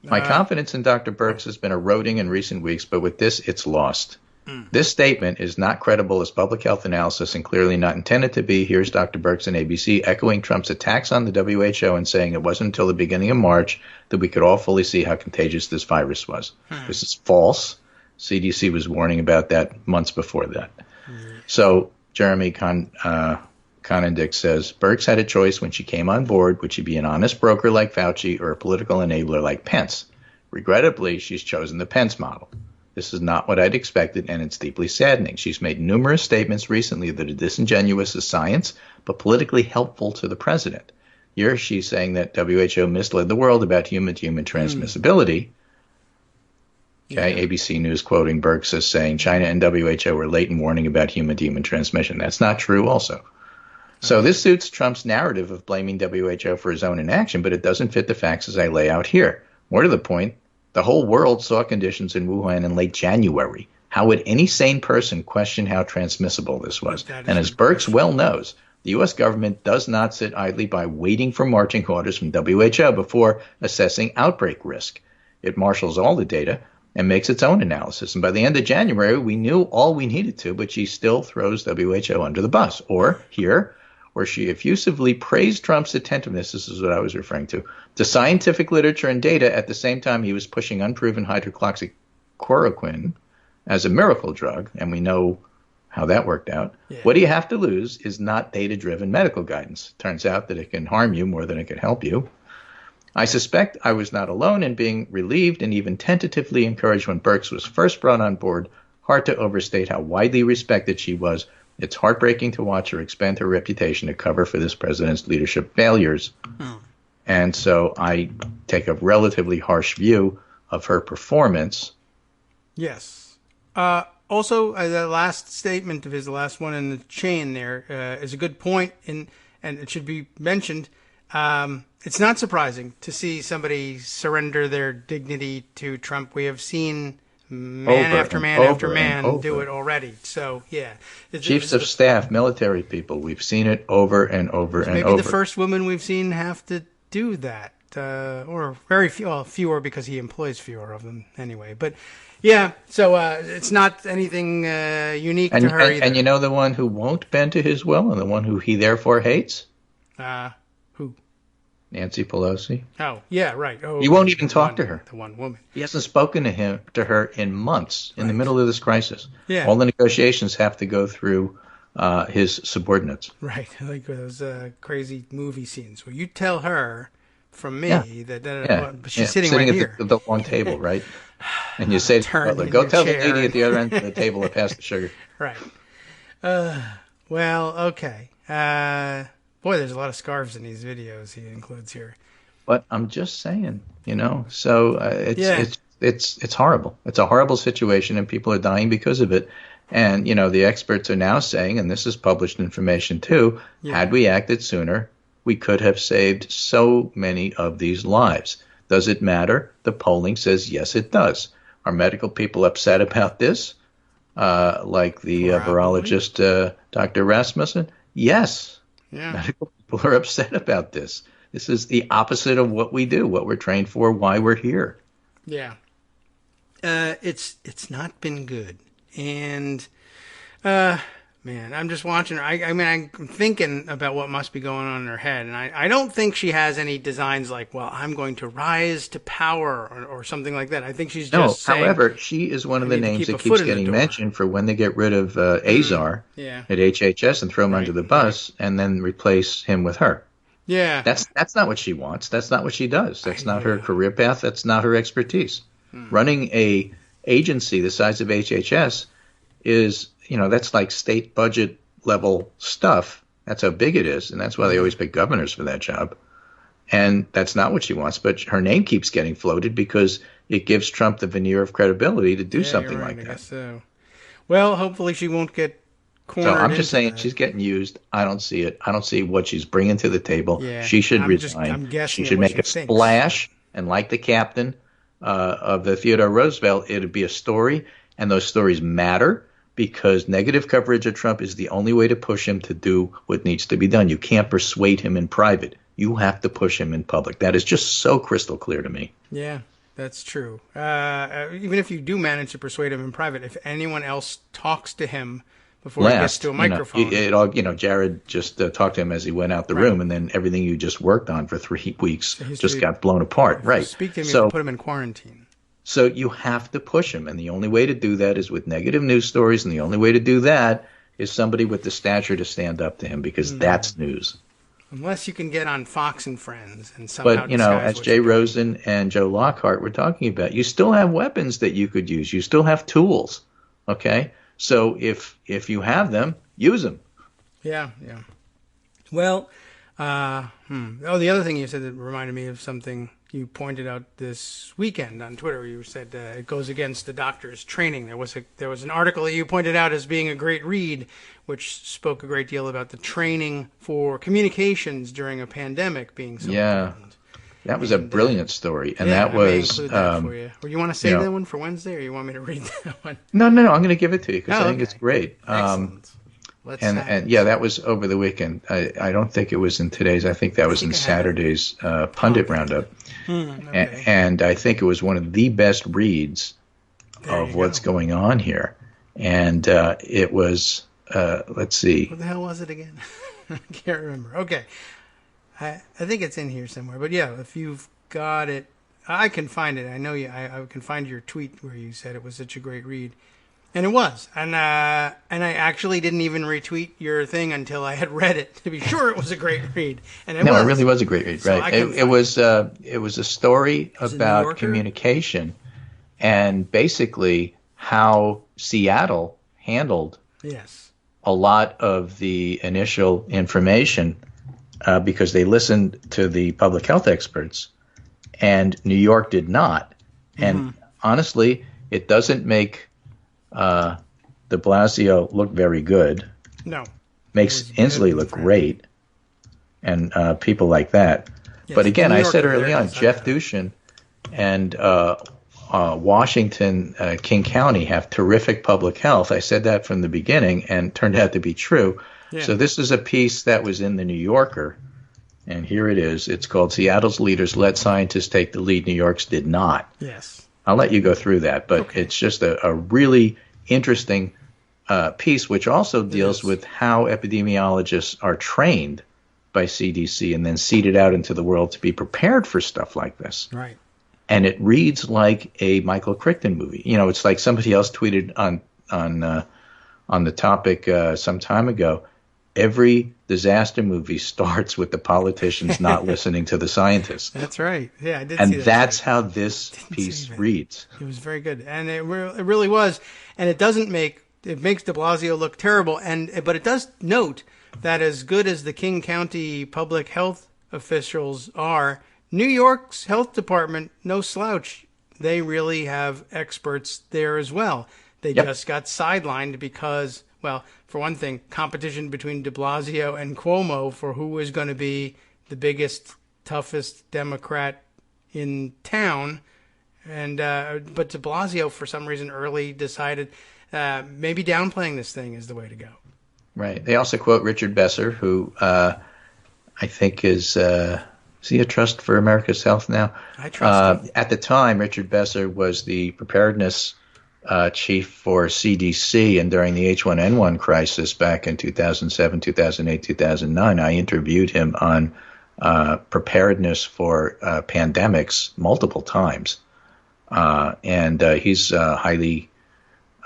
my confidence in Dr. Birx has been eroding in recent weeks, but with this, it's lost. This statement is not credible as public health analysis and clearly not intended to be. Here's Dr. Birx on ABC echoing Trump's attacks on the WHO and saying it wasn't until the beginning of March that we could all fully see how contagious this virus was. This is false. CDC was warning about that months before that. So Jeremy Conandick says, Birx had a choice when she came on board. Would she be an honest broker like Fauci or a political enabler like Pence? Regrettably, she's chosen the Pence model. This is not what I'd expected, and it's deeply saddening. She's made numerous statements recently that are disingenuous as science, but politically helpful to the president. Here she's saying that WHO misled the world about human-to-human transmissibility. Okay, ABC News quoting Birx as saying China and WHO were late in warning about human-to-human transmission. That's not true also. So this suits Trump's narrative of blaming WHO for his own inaction, but it doesn't fit the facts as I lay out here. More to the point, the whole world saw conditions in Wuhan in late January. How would any sane person question how transmissible this was? And as Birx well knows, the U.S. government does not sit idly by waiting for marching orders from WHO before assessing outbreak risk. It marshals all the data and makes its own analysis. And by the end of January, we knew all we needed to, but she still throws WHO under the bus. Or here, where she effusively praised Trump's attentiveness, this is what I was referring to scientific literature and data at the same time he was pushing unproven hydroxychloroquine as a miracle drug, and we know how that worked out. What do you have to lose is not data-driven medical guidance. Turns out that it can harm you more than it can help you. I suspect I was not alone in being relieved and even tentatively encouraged when Birx was first brought on board. Hard to overstate how widely respected she was. It's heartbreaking to watch her expend her reputation to cover for this president's leadership failures. And so I take a relatively harsh view of her performance. Yes. Also, the last statement of his, the last one in the chain there, is a good point, and it should be mentioned. It's not surprising to see somebody surrender their dignity to Trump. We have seen man after man do it already. So, yeah. Chiefs of staff, military people, we've seen it over and over and over. Maybe the first woman we've seen have to do that. Or very few, well, fewer because he employs fewer of them anyway. But, yeah, so it's not anything unique to her either. And you know the one who won't bend to his will and the one who he therefore hates? Who? Nancy Pelosi. Oh, yeah, right. Oh, he won't even talk to her. The one woman. He hasn't spoken to her in months in the middle of this crisis. Yeah. All the negotiations have to go through his subordinates. Right, like those crazy movie scenes where you tell her from me that she's sitting right here. At the long table, right? And you say to the butler, go tell the lady at the other end of the table to pass the sugar. Right. Well, okay. Boy, there's a lot of scarves in these videos he includes here. But I'm just saying, so it's horrible. It's a horrible situation, and people are dying because of it. And, the experts are now saying, and this is published information too, had we acted sooner, we could have saved so many of these lives. Does it matter? The polling says yes, it does. Are medical people upset about this? Like the virologist, Dr. Rasmussen? Yes. Yeah. Medical people are upset about this. This is the opposite of what we do, what we're trained for, why we're here. Yeah. It's not been good. And, man, I'm just watching her. I'm thinking about what must be going on in her head. And I don't think she has any designs like, well, I'm going to rise to power or something like that. I think she's just saying, however, she is one of the names that keeps getting mentioned for when they get rid of Azar at HHS and throw him under the bus and then replace him with her. Yeah. That's not what she wants. That's not what she does. That's not her career path. That's not her expertise. Running a agency the size of HHS is, that's like state budget level stuff. That's how big it is. And that's why they always pick governors for that job. And that's not what she wants. But her name keeps getting floated because it gives Trump the veneer of credibility to do something like that. I guess so. Well, hopefully she won't get cornered. So I'm just saying she's getting used. I don't see it. I don't see what she's bringing to the table. Yeah, she should resign. She should make a splash. And like the captain of the Theodore Roosevelt, it would be a story. And those stories matter because negative coverage of Trump is the only way to push him to do what needs to be done. You can't persuade him in private. You have to push him in public. That is just so crystal clear to me. Yeah, that's true. Even if you do manage to persuade him in private, if anyone else talks to him before he gets to a microphone. Jared just talked to him as he went out the room, and then everything you just worked on for 3 weeks just got blown apart. Right. Speak to him, you put him in quarantine. So you have to push him, and the only way to do that is with negative news stories, and the only way to do that is somebody with the stature to stand up to him, because that's news. Unless you can get on Fox and Friends and somehow But, as Jay Rosen and Joe Lockhart were talking about, you still have weapons that you could use. You still have tools, okay? So if you have them, use them. Yeah. Well, Oh, the other thing you said that reminded me of something you pointed out this weekend on Twitter. You said it goes against the doctor's training. There was an article that you pointed out as being a great read, which spoke a great deal about the training for communications during a pandemic being so important. That was a brilliant story, and yeah, that was. I may include that for you. Or you want to save that one for Wednesday, or you want me to read that one? No. I'm going to give it to you because I think okay. it's great. Excellent. And yeah, that was over the weekend. I don't think it was in today's. I think that was in Saturday's pundit roundup. Okay. And I think it was one of the best reads of what's going on here. And it was, let's see. What the hell was it again? I can't remember. Okay. I think it's in here somewhere. But yeah, if you've got it, I can find it. I know you. I can find your tweet where you said it was such a great read. And it was. And I actually didn't even retweet your thing until I had read it to be sure it was a great read. And it really was a great read. So right. It was a story about communication and basically how Seattle handled a lot of the initial information because they listened to the public health experts and New York did not. And honestly, it doesn't make de Blasio look very good. No. Makes Inslee look great. And people like that. Yes, but again, I said early on, Jeff Dushin and Washington, King County have terrific public health. I said that from the beginning and turned out to be true. Yeah. So this is a piece that was in the New Yorker. And here it is. It's called Seattle's Leaders Let Scientists Take the Lead. New York's did not. Yes. I'll let you go through that, but it's just a really interesting piece, which also deals with how epidemiologists are trained by CDC and then seeded out into the world to be prepared for stuff like this. Right. And it reads like a Michael Crichton movie. You know, it's like somebody else tweeted on the topic some time ago. Every disaster movie starts with the politicians not listening to the scientists. That's right. Yeah, I did see that. And that's how this piece reads. It was very good. And it really was. And it makes de Blasio look terrible. But it does note that as good as the King County public health officials are, New York's health department, no slouch. They really have experts there as well. They just got sidelined because, well, for one thing, competition between de Blasio and Cuomo for who was going to be the biggest, toughest Democrat in town. And but de Blasio, for some reason, early decided maybe downplaying this thing is the way to go. Right. They also quote Richard Besser, who I think is he a trust for America's health now? I trust him. At the time, Richard Besser was the preparedness chief for CDC, and during the H1N1 crisis back in 2007, 2008, 2009, I interviewed him on preparedness for pandemics multiple times. And he's highly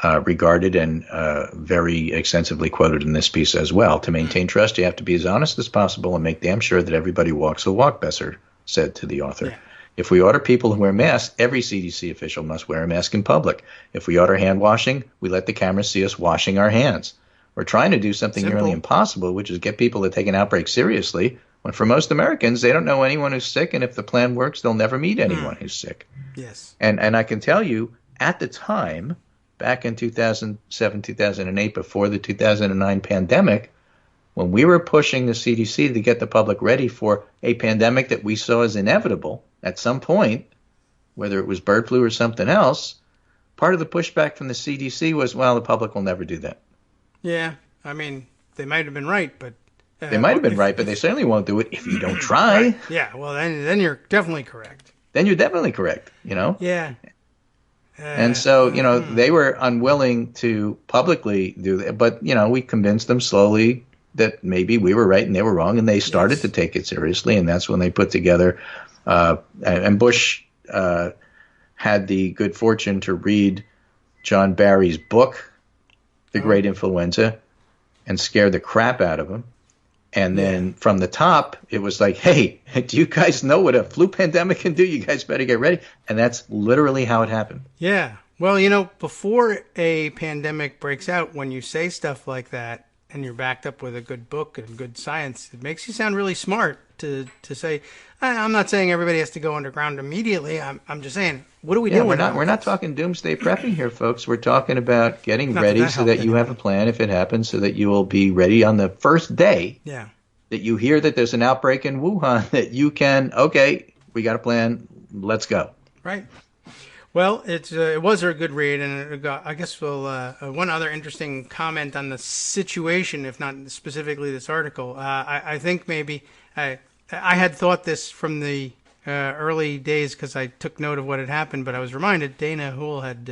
regarded and very extensively quoted in this piece as well. To maintain trust, you have to be as honest as possible and make damn sure that everybody walks the walk, Besser said to the author. Yeah. If we order people to wear masks, every CDC official must wear a mask in public. If we order hand washing, we let the cameras see us washing our hands. We're trying to do something nearly impossible, which is get people to take an outbreak seriously, when for most Americans, they don't know anyone who's sick, and if the plan works, they'll never meet anyone who's sick. Yes. And I can tell you, at the time, back in 2007, 2008, before the 2009 pandemic, when we were pushing the CDC to get the public ready for a pandemic that we saw as inevitable at some point, whether it was bird flu or something else, part of the pushback from the CDC was, well, the public will never do that. Yeah, I mean, they might have been right, but... they might have been right, but they certainly won't do it if you don't try. Right. Yeah, well, then you're definitely correct. Then you're definitely correct, you know? Yeah. And so, you know, they were unwilling to publicly do that, but, you know, we convinced them slowly that maybe we were right and they were wrong, and they started to take it seriously, and that's when they put together... and Bush had the good fortune to read John Barry's book, The Great Influenza, and scare the crap out of him. And then from the top, it was like, hey, do you guys know what a flu pandemic can do? You guys better get ready. And that's literally how it happened. Yeah. Well, you know, before a pandemic breaks out, when you say stuff like that, and you're backed up with a good book and good science, it makes you sound really smart to say, I'm not saying everybody has to go underground immediately. I'm just saying, what do we do? We're not talking doomsday prepping here, folks. We're talking about getting Not ready that so that you helped have a plan if it happens, so that you will be ready on the first day Yeah. that you hear that there's an outbreak in Wuhan, that you can, okay, we got a plan, let's go. Right. Well, it was a good read, and I guess one other interesting comment on the situation, if not specifically this article. I think maybe I had thought this from the early days because I took note of what had happened, but I was reminded, Dana Hool had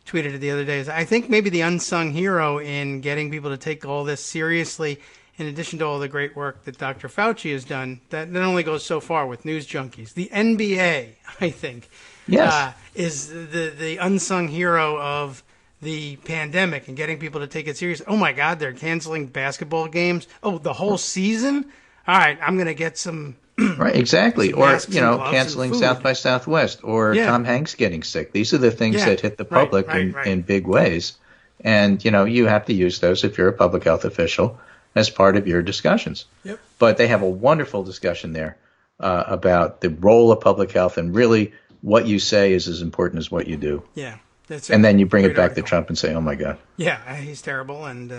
tweeted it the other day. I think maybe the unsung hero in getting people to take all this seriously, in addition to all the great work that Dr. Fauci has done, that only goes so far with news junkies. The NBA, I think, Yes. is the unsung hero of the pandemic and getting people to take it serious. Oh, my God, they're canceling basketball games. Oh, the whole season? All right, I'm going to get some... Right, exactly. some Or, masks and gloves canceling and food. South by Southwest, or Yeah. Tom Hanks getting sick. These are the things Yeah. that hit the Right, public right. in big ways. And, you have to use those if you're a public health official as part of your discussions. Yep. But they have a wonderful discussion there about the role of public health, and really what you say is as important as what you do. Yeah. That's And then you bring it great back article. to Trump and say, oh, my God. Yeah, he's terrible, and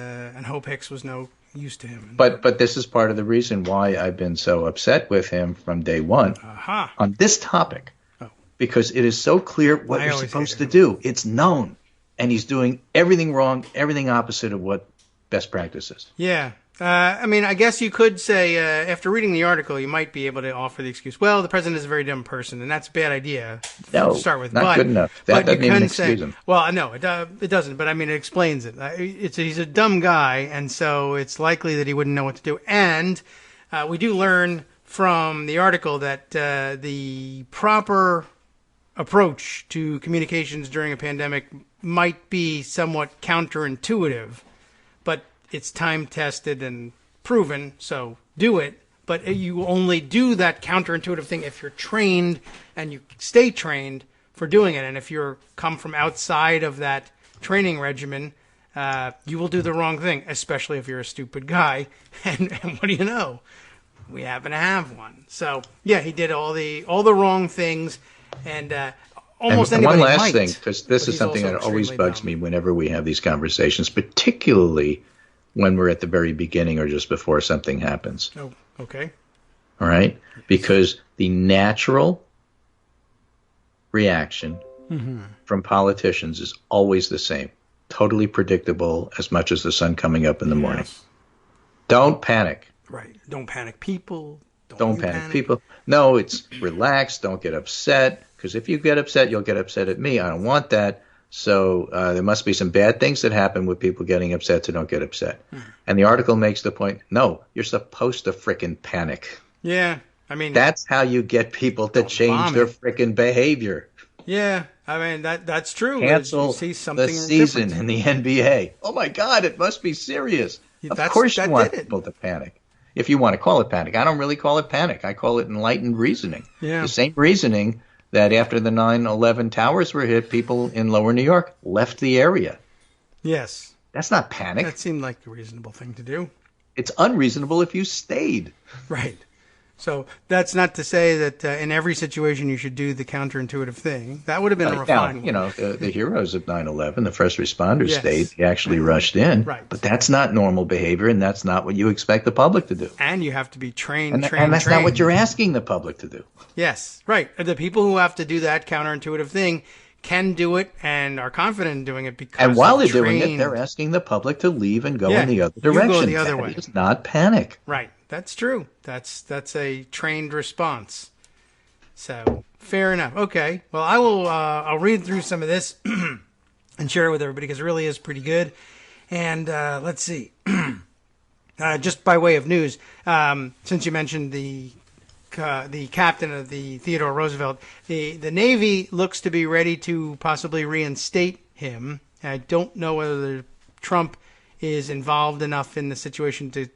Hope Hicks was no use to him. But this is part of the reason why I've been so upset with him from day one Aha. on this topic. Oh. Because it is so clear what I you're always supposed to hated do. It's known. And he's doing everything wrong, everything opposite of what best practice is. Yeah. I guess you could say, after reading the article, you might be able to offer the excuse, well, the president is a very dumb person, and that's a bad idea No, to start with. not good enough. That but you doesn't even can excuse say, him. well, no, it doesn't, but it explains it. He's a dumb guy, and so it's likely that he wouldn't know what to do. And we do learn from the article that the proper approach to communications during a pandemic might be somewhat counterintuitive, but it's time-tested and proven, so do it. But you only do that counterintuitive thing if you're trained and you stay trained for doing it. And if you're come from outside of that training regimen, you will do the wrong thing, especially if you're a stupid guy. And what do you know? We happen to have one. So, yeah, he did all the wrong things, and almost And anybody one last might, thing, because this but is he's something also that always extremely bugs dumb. me whenever we have these conversations, particularly when we're at the very beginning or just before something happens. Oh, okay. All right? Because the natural reaction from politicians is always the same. Totally predictable, as much as the sun coming up in the morning. Yes. Don't panic. Right. Don't panic people. Don't you panic people. No, it's relax. Don't get upset. Because if you get upset, you'll get upset at me. I don't want that. So there must be some bad things that happen with people getting upset, so don't get upset. And the article makes the point, no, you're supposed to frickin' panic. Yeah. That's how you get people to change their frickin' behavior. Yeah. That's true. Cancel You see something the season different. in the NBA. Oh, my God, it must be serious. Yeah, Of course you that want did it. people to panic. If you want to call it panic. I don't really call it panic. I call it enlightened reasoning. Yeah. The same reasoning that after the 9/11 towers were hit, people in lower New York left the area. Yes. That's not panic. That seemed like a reasonable thing to do. It's unreasonable if you stayed. Right. So that's not to say that in every situation you should do the counterintuitive thing. That would have been a Now, refined you know, the heroes of 9/11, the first responders Yes. stayed. They actually rushed in. Right. But that's not normal behavior, and that's not what you expect the public to do. And you have to be trained, And trained, that's trained. not what you're asking the public to do. Yes, right. The people who have to do that counterintuitive thing can do it and are confident in doing it because And while they're they're doing it, trained. they're asking the public to leave and go Yeah, in the other you go direction. the other That way. is not panic. Right. That's true. That's a trained response. So fair enough. Okay. Well, I will. I'll read through some of this and share it with everybody because it really is pretty good. And let's see. Just by way of news, since you mentioned the captain of the Theodore Roosevelt, the Navy looks to be ready to possibly reinstate him. I don't know whether Trump is involved enough in the situation to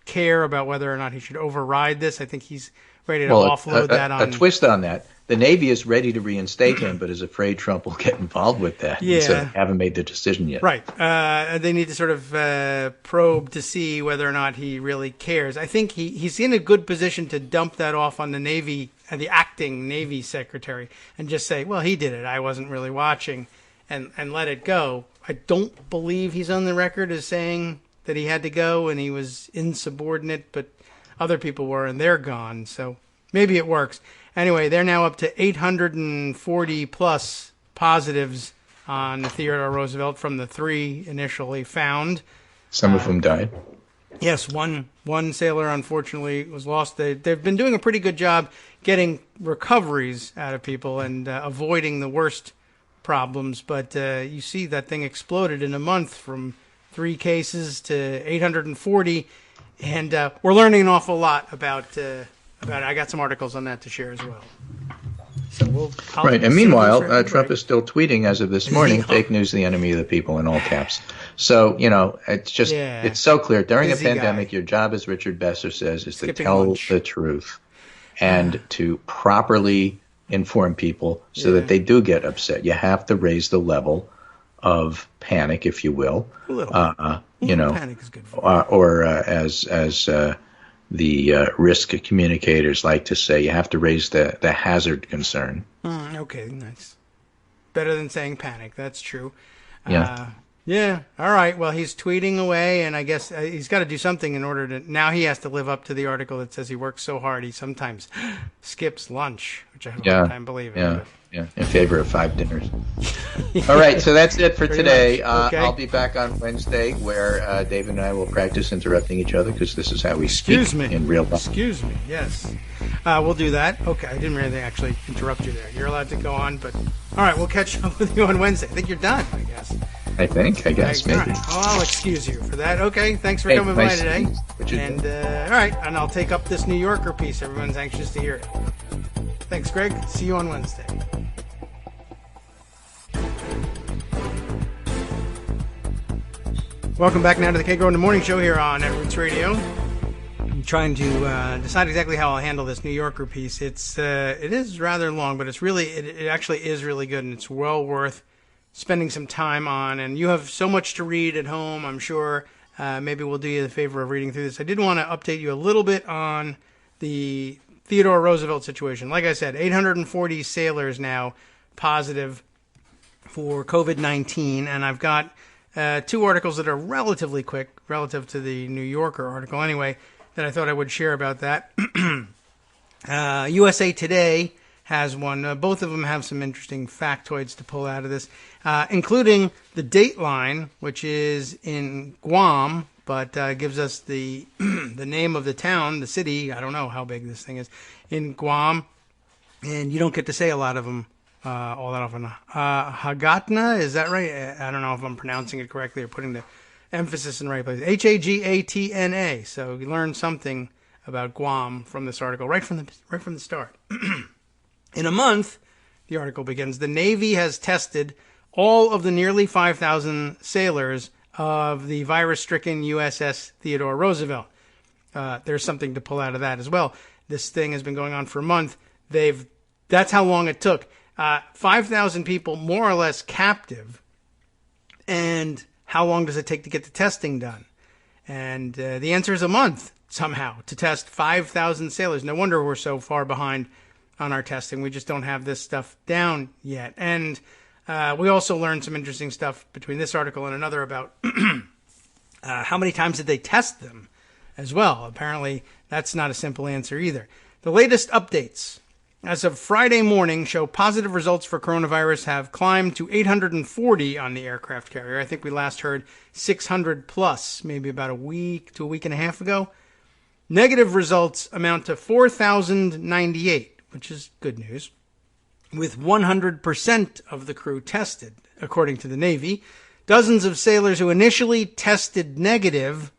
care about whether or not he should override this. I think he's ready to offload that on... A twist on that. The Navy is ready to reinstate him, but is afraid Trump will get involved with that. Yeah. So they haven't made the decision yet. Right. They need to sort of probe to see whether or not he really cares. I think he's in a good position to dump that off on the Navy, the acting Navy secretary, and just say, well, he did it. I wasn't really watching, and let it go. I don't believe he's on the record as saying that he had to go and he was insubordinate, but other people were, and they're gone. So maybe it works. Anyway, they're now up to 840 plus positives on Theodore Roosevelt from the 3 initially found. Some of them died. Yes, one sailor unfortunately was lost. They've been doing a pretty good job getting recoveries out of people and avoiding the worst problems. But you see that thing exploded in a month from 3 cases to 840, and we're learning an awful lot about it. I got some articles on that to share as well. So right, and meanwhile, Trump is still tweeting as of this morning, fake news, the enemy of the people, in all caps. So, it's just, it's so clear. During a pandemic, your job, as Richard Besser says, is to tell the truth and to properly inform people so that they do get upset. You have to raise the level of panic, if you will. A little. Panic is good or as the risk communicators like to say, you have to raise the hazard concern. Okay, nice. Better than saying panic. That's true. Yeah. Yeah. All right. Well, he's tweeting away, and I guess he's got to do something in order to. Now he has to live up to the article that says he works so hard he sometimes skips lunch, which I have a hard time believing. Yeah. Yeah, in favor of 5 dinners. All right, so that's it for today. Okay. I'll be back on Wednesday, where David and I will practice interrupting each other, because this is how we speak in real life. Excuse me, yes. We'll do that. Okay, I didn't really actually interrupt you there. You're allowed to go on, but... All right, we'll catch up with you on Wednesday. I think you're done, I guess. I guess, maybe. All right. Well, I'll excuse you for that. Okay, thanks for coming by today. And, all right, and I'll take up this New Yorker piece. Everyone's anxious to hear it. Thanks, Greg. See you on Wednesday. Welcome back now to the Kagro in the Morning Show here on Roots Radio. I'm trying to decide exactly how I'll handle this New Yorker piece. It is rather long, but it actually is really good, and it's well worth spending some time on. And you have so much to read at home, I'm sure. Maybe we'll do you the favor of reading through this. I did want to update you a little bit on the Theodore Roosevelt situation. Like I said, 840 sailors now positive for COVID-19, and I've got 2 articles that are relatively quick, relative to the New Yorker article anyway, that I thought I would share about that. USA Today has one. Both of them have some interesting factoids to pull out of this, including the Dateline, which is in Guam, but gives us the the name of the town, the city. I don't know how big this thing is, in Guam, and you don't get to say a lot of them all that often. Hagatna, is that right? I don't know if I'm pronouncing it correctly or putting the emphasis in the right place. Hagatna. So you learn something about Guam from this article right from the start. In a month, the article begins, the Navy has tested all of the nearly 5,000 sailors of the virus-stricken USS Theodore Roosevelt. There's something to pull out of that as well. This thing has been going on for a month. That's how long it took. 5,000 people, more or less, captive. And how long does it take to get the testing done? And the answer is a month, somehow, to test 5,000 sailors. No wonder we're so far behind on our testing. We just don't have this stuff down yet. And we also learned some interesting stuff between this article and another about how many times did they test them as well. Apparently, that's not a simple answer either. The latest updates as of Friday morning show positive results for coronavirus have climbed to 840 on the aircraft carrier. I think we last heard 600 plus, maybe about a week to a week and a half ago. Negative results amount to 4,098, which is good news, with 100% of the crew tested, according to the Navy. Dozens of sailors who initially tested negative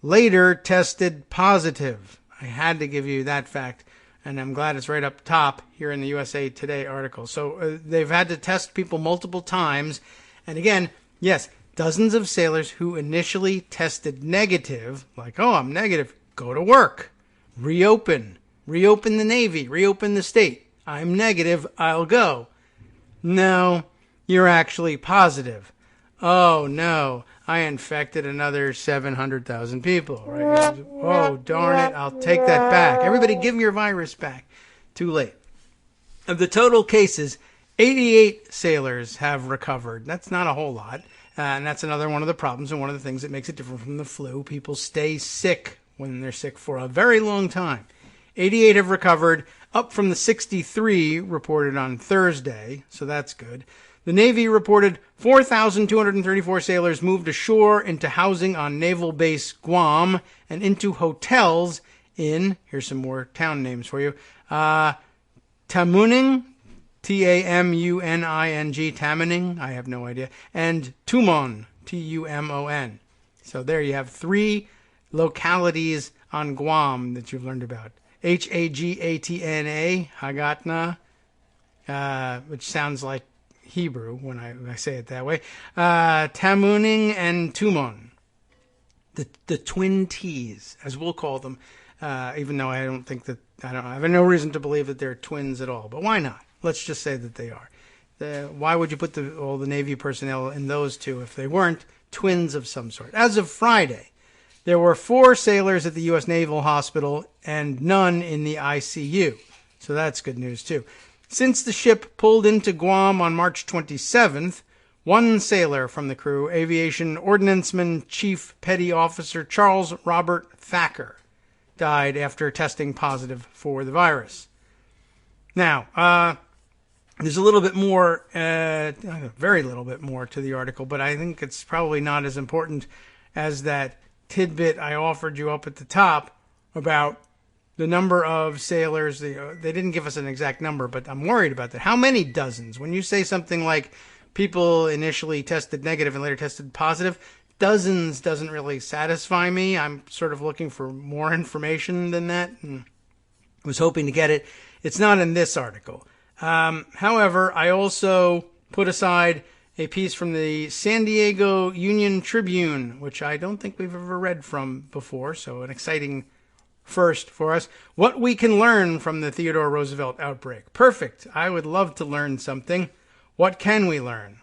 later tested positive. I had to give you that fact, and I'm glad it's right up top here in the USA Today article. So they've had to test people multiple times. And again, yes, Dozens of sailors who initially tested negative, like, oh, I'm negative, go to work, reopen the Navy, reopen the state. I'm negative, I'll go. No, you're actually positive. Oh, no, I infected another 700,000 people. Right? Oh, darn it, I'll take that back. Everybody give me your virus back. Too late. Of the total cases, 88 sailors have recovered. That's not a whole lot. And that's another one of the problems and one of the things that makes it different from the flu. People stay sick when they're sick for a very long time. 88 have recovered, up from the 63 reported on Thursday, so that's good. The Navy reported 4,234 sailors moved ashore into housing on Naval Base Guam and into hotels in, here's some more town names for you, Tamuning, Tamuning, Tamuning, I have no idea, and Tumon, Tumon. So there you have 3 localities on Guam that you've learned about. Hagatna, Hagatna, which sounds like Hebrew when I say it that way. Tamuning and Tumon, the twin T's, as we'll call them, even though I have no reason to believe that they're twins at all. But why not? Let's just say that they are. Why would you put all the Navy personnel in those two if they weren't twins of some sort? As of Friday, there were 4 sailors at the U.S. Naval Hospital and none in the ICU. So that's good news, too. Since the ship pulled into Guam on March 27th, 1 sailor from the crew, Aviation Ordnanceman Chief Petty Officer Charles Robert Thacker, died after testing positive for the virus. Now, there's a little bit more, very little bit more to the article, but I think it's probably not as important as that tidbit I offered you up at the top about the number of sailors. They didn't give us an exact number, but I'm worried about that. How many dozens? When you say something like people initially tested negative and later tested positive, dozens doesn't really satisfy me. I'm sort of looking for more information than that, and was hoping to get it. It's not in this article. However, I also put aside a piece from the San Diego Union Tribune, which I don't think we've ever read from before, so an exciting first for us. What we can learn from the Theodore Roosevelt outbreak. Perfect. I would love to learn something. What can we learn?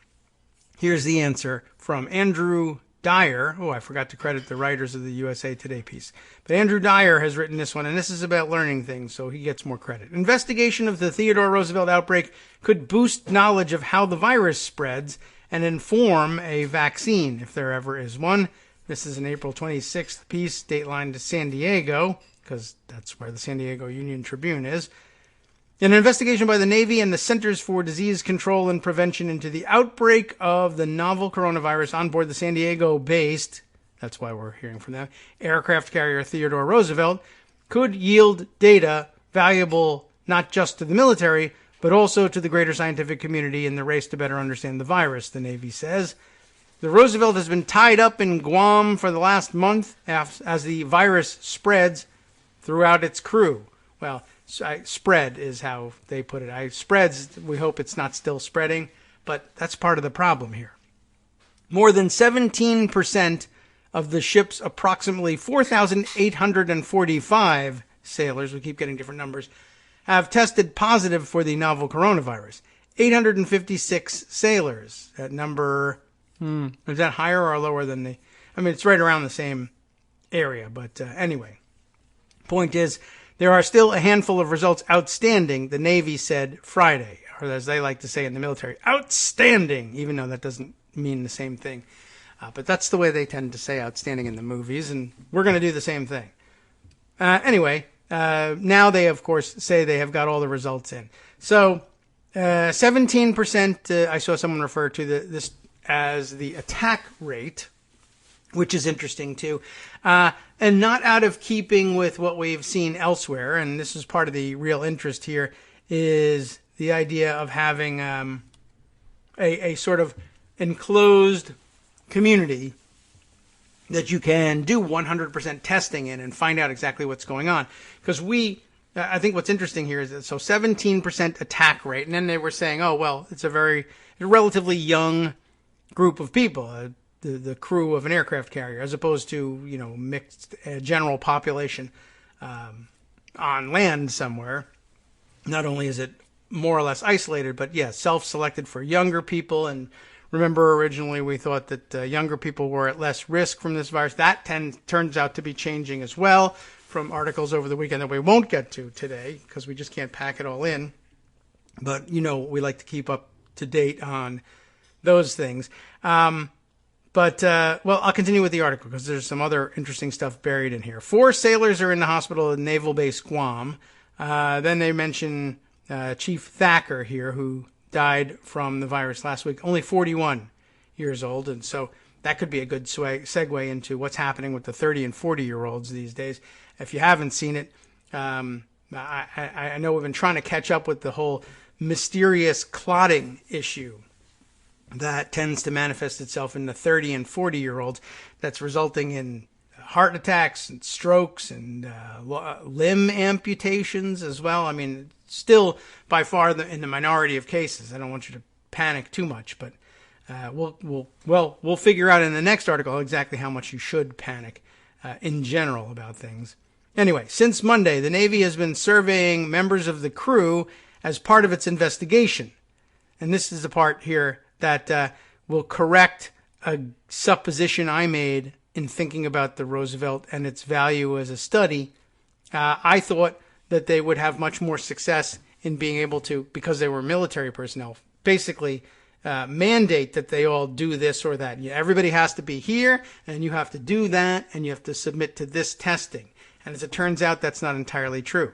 Here's the answer from Andrew Dyer. Oh, I forgot to credit the writers of the USA Today piece. But Andrew Dyer has written this one, and this is about learning things, so he gets more credit. Investigation of the Theodore Roosevelt outbreak could boost knowledge of how the virus spreads and inform a vaccine, if there ever is one. This is an April 26th piece, dateline to San Diego, because that's where the San Diego Union Tribune is. An investigation by the Navy and the Centers for Disease Control and Prevention into the outbreak of the novel coronavirus on board the San Diego-based, that's why we're hearing from them, aircraft carrier Theodore Roosevelt, could yield data valuable not just to the military, but also to the greater scientific community in the race to better understand the virus, the Navy says. The Roosevelt has been tied up in Guam for the last month as the virus spreads throughout its crew. Well, spread is how they put it. Spreads, we hope it's not still spreading, but that's part of the problem here. More than 17% of the ship's approximately 4,845 sailors, we keep getting different numbers, have tested positive for the novel coronavirus. 856 sailors. That number, is that higher or lower than it's right around the same area, but anyway. Point is, there are still a handful of results outstanding, the Navy said Friday, or as they like to say in the military, outstanding, even though that doesn't mean the same thing. But that's the way they tend to say outstanding in the movies, and we're going to do the same thing. Anyway, now they, of course, say they have got all the results in. So 17%, I saw someone refer to this as the attack rate, which is interesting too, and not out of keeping with what we've seen elsewhere. And this is part of the real interest here, is the idea of having a sort of enclosed community that you can do 100% testing in and find out exactly what's going on. Because I think what's interesting here is that 17% attack rate, and then they were saying, oh well, it's a relatively young group of people. the crew of an aircraft carrier, as opposed to, mixed general population on land somewhere. Not only is it more or less isolated, but self-selected for younger people. And remember, originally we thought that younger people were at less risk from this virus. That turns out to be changing as well, from articles over the weekend that we won't get to today because we just can't pack it all in. But, we like to keep up to date on those things. I'll continue with the article because there's some other interesting stuff buried in here. 4 sailors are in the hospital at Naval Base Guam. Then they mention Chief Thacker here, who died from the virus last week, only 41 years old. And so that could be a good segue into what's happening with the 30 and 40-year-olds these days. If you haven't seen it, I know we've been trying to catch up with the whole mysterious clotting issue that tends to manifest itself in the 30 and 40-year-olds that's resulting in heart attacks and strokes and limb amputations as well. I mean, still by far in the minority of cases. I don't want you to panic too much, but we'll figure out in the next article exactly how much you should panic in general about things. Anyway, since Monday, the Navy has been surveying members of the crew as part of its investigation. And this is the part here that will correct a supposition I made in thinking about the Roosevelt and its value as a study. I thought that they would have much more success in being able to, because they were military personnel, basically mandate that they all do this or that. Everybody has to be here, and you have to do that, and you have to submit to this testing. And as it turns out, that's not entirely true.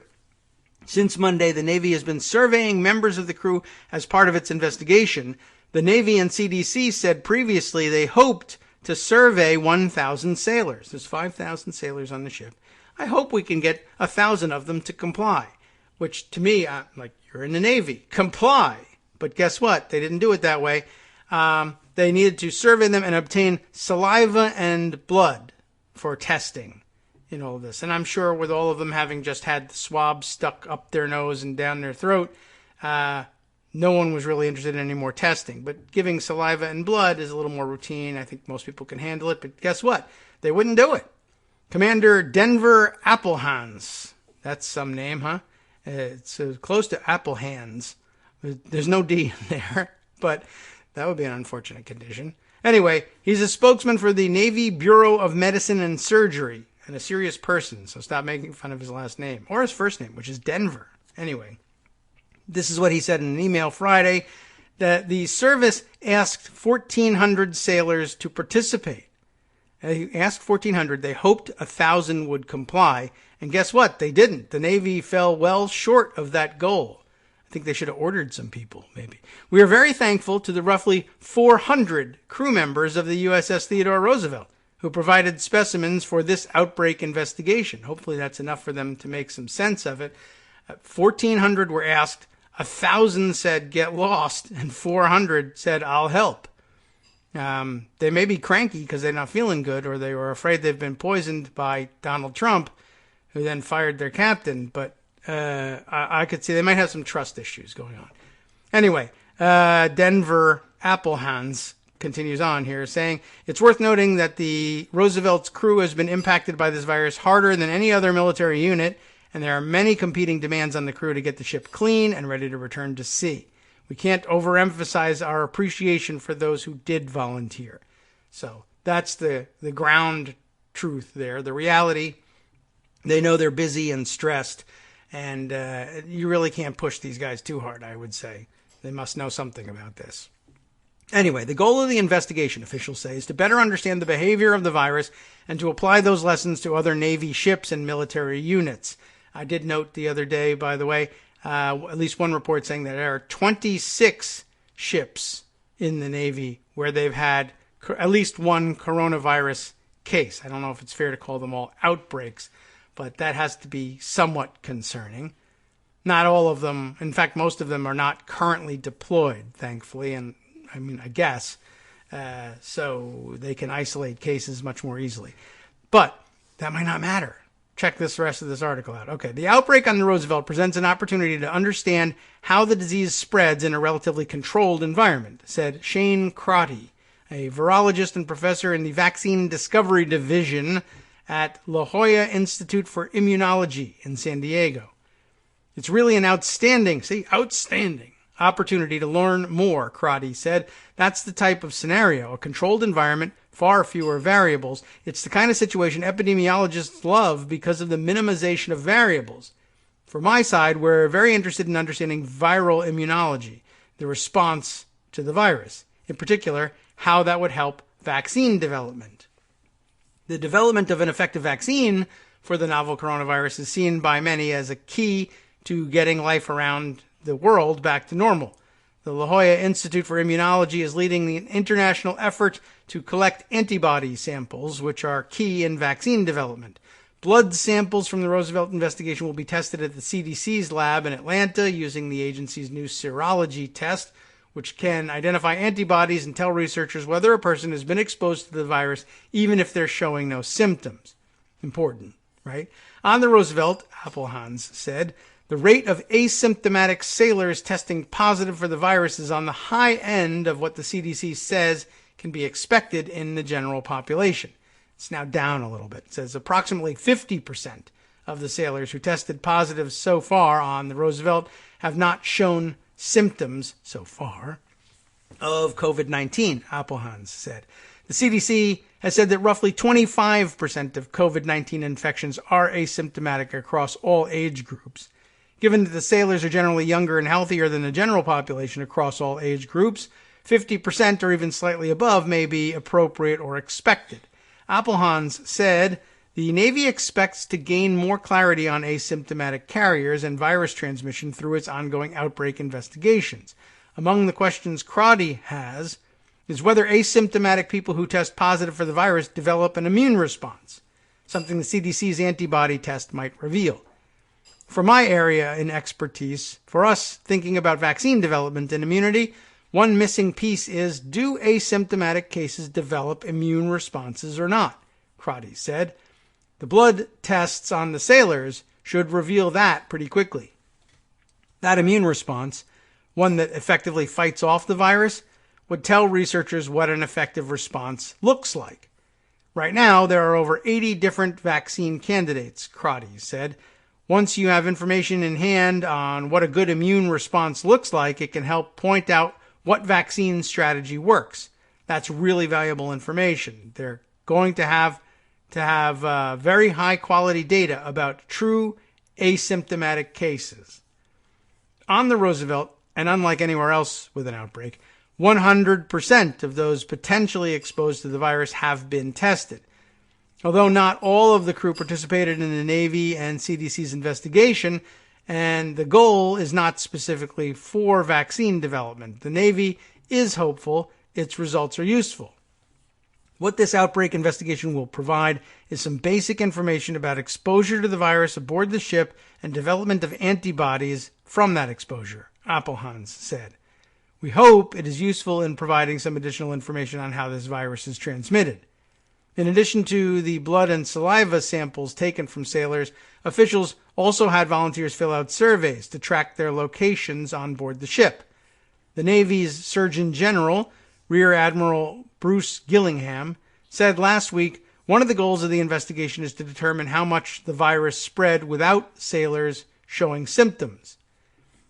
Since Monday, the Navy has been surveying members of the crew as part of its investigation. The Navy and CDC said previously they hoped to survey 1,000 sailors. There's 5,000 sailors on the ship. I hope we can get 1,000 of them to comply, which to me, you're in the Navy. Comply. But guess what? They didn't do it that way. They needed to survey them and obtain saliva and blood for testing in all of this. And I'm sure with all of them having just had the swab stuck up their nose and down their throat, no one was really interested in any more testing. But giving saliva and blood is a little more routine. I think most people can handle it. But guess what? They wouldn't do it. Commander Denver Applehans. That's some name, huh? It's close to Applehands. There's no D in there, but that would be an unfortunate condition. Anyway, he's a spokesman for the Navy Bureau of Medicine and Surgery, and a serious person, so stop making fun of his last name, or his first name, which is Denver. Anyway, this is what he said in an email Friday, that the service asked 1,400 sailors to participate. He asked 1,400. They hoped 1,000 would comply. And guess what? They didn't. The Navy fell well short of that goal. I think they should have ordered some people, maybe. We are very thankful to the roughly 400 crew members of the USS Theodore Roosevelt who provided specimens for this outbreak investigation. Hopefully that's enough for them to make some sense of it. 1,400 were asked. 1,000 said, get lost. And 400 said, I'll help. They may be cranky because they're not feeling good, or they were afraid they've been poisoned by Donald Trump, who then fired their captain. But I could see they might have some trust issues going on. Anyway, Denver Applehans continues on here, saying, it's worth noting that the Roosevelt's crew has been impacted by this virus harder than any other military unit, and there are many competing demands on the crew to get the ship clean and ready to return to sea. We can't overemphasize our appreciation for those who did volunteer. So that's the ground truth there, the reality. They know they're busy and stressed, and you really can't push these guys too hard, I would say. They must know something about this. Anyway, the goal of the investigation, officials say, is to better understand the behavior of the virus and to apply those lessons to other Navy ships and military units. I did note the other day, by the way, at least one report saying that there are 26 ships in the Navy where they've had at least one coronavirus case. I don't know if it's fair to call them all outbreaks, but that has to be somewhat concerning. Not all of them, in fact, most of them are not currently deployed, thankfully, and I guess, so they can isolate cases much more easily. But that might not matter. Check this rest of this article out. Okay, the outbreak on the Roosevelt presents an opportunity to understand how the disease spreads in a relatively controlled environment, said Shane Crotty, a virologist and professor in the Vaccine Discovery Division at La Jolla Institute for Immunology in San Diego. It's really an outstanding opportunity to learn more, Crotty said. That's the type of scenario, a controlled environment, far fewer variables. It's the kind of situation epidemiologists love because of the minimization of variables. For my side, we're very interested in understanding viral immunology, the response to the virus, in particular, how that would help vaccine development. The development of an effective vaccine for the novel coronavirus is seen by many as a key to getting life around the world back to normal. The La Jolla Institute for Immunology is leading the international effort to collect antibody samples, which are key in vaccine development. Blood samples from the Roosevelt investigation will be tested at the CDC's lab in Atlanta using the agency's new serology test, which can identify antibodies and tell researchers whether a person has been exposed to the virus, even if they're showing no symptoms. Important, right? On the Roosevelt, Appelhans said, the rate of asymptomatic sailors testing positive for the virus is on the high end of what the CDC says can be expected in the general population. It's now down a little bit. It says approximately 50% of the sailors who tested positive so far on the Roosevelt have not shown symptoms so far of COVID-19, Appelhans said. The CDC has said that roughly 25% of COVID-19 infections are asymptomatic across all age groups. Given that the sailors are generally younger and healthier than the general population across all age groups, 50% or even slightly above may be appropriate or expected. Appelhans said the Navy expects to gain more clarity on asymptomatic carriers and virus transmission through its ongoing outbreak investigations. Among the questions Crotty has is whether asymptomatic people who test positive for the virus develop an immune response, something the CDC's antibody test might reveal. For my area in expertise, for us thinking about vaccine development and immunity, one missing piece is, do asymptomatic cases develop immune responses or not? Crotty said. The blood tests on the sailors should reveal that pretty quickly. That immune response, one that effectively fights off the virus, would tell researchers what an effective response looks like. Right now, there are over 80 different vaccine candidates, Crotty said. Once you have information in hand on what a good immune response looks like, it can help point out what vaccine strategy works. That's really valuable information. They're going to have very high quality data about true asymptomatic cases. On the Roosevelt, and unlike anywhere else with an outbreak, 100% of those potentially exposed to the virus have been tested. Although not all of the crew participated in the Navy and CDC's investigation, and the goal is not specifically for vaccine development, the Navy is hopeful its results are useful. What this outbreak investigation will provide is some basic information about exposure to the virus aboard the ship and development of antibodies from that exposure, Appelhans said. We hope it is useful in providing some additional information on how this virus is transmitted. In addition to the blood and saliva samples taken from sailors, officials also had volunteers fill out surveys to track their locations on board the ship. The Navy's Surgeon General, Rear Admiral Bruce Gillingham, said last week one of the goals of the investigation is to determine how much the virus spread without sailors showing symptoms.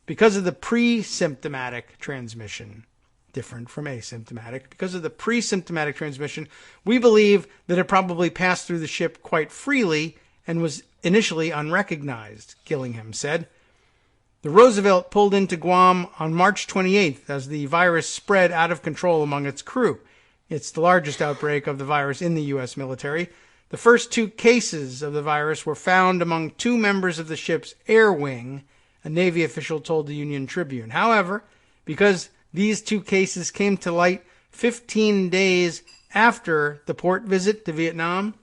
Because of the pre-symptomatic transmission, different from asymptomatic, because of the pre-symptomatic transmission, we believe that it probably passed through the ship quite freely and was initially unrecognized, Gillingham said. The Roosevelt pulled into Guam on March 28th as the virus spread out of control among its crew. It's the largest outbreak of the virus in the U.S. military. The first 2 cases of the virus were found among 2 members of the ship's air wing, a Navy official told the Union Tribune. However, because these 2 cases came to light 15 days after the port visit to Vietnam,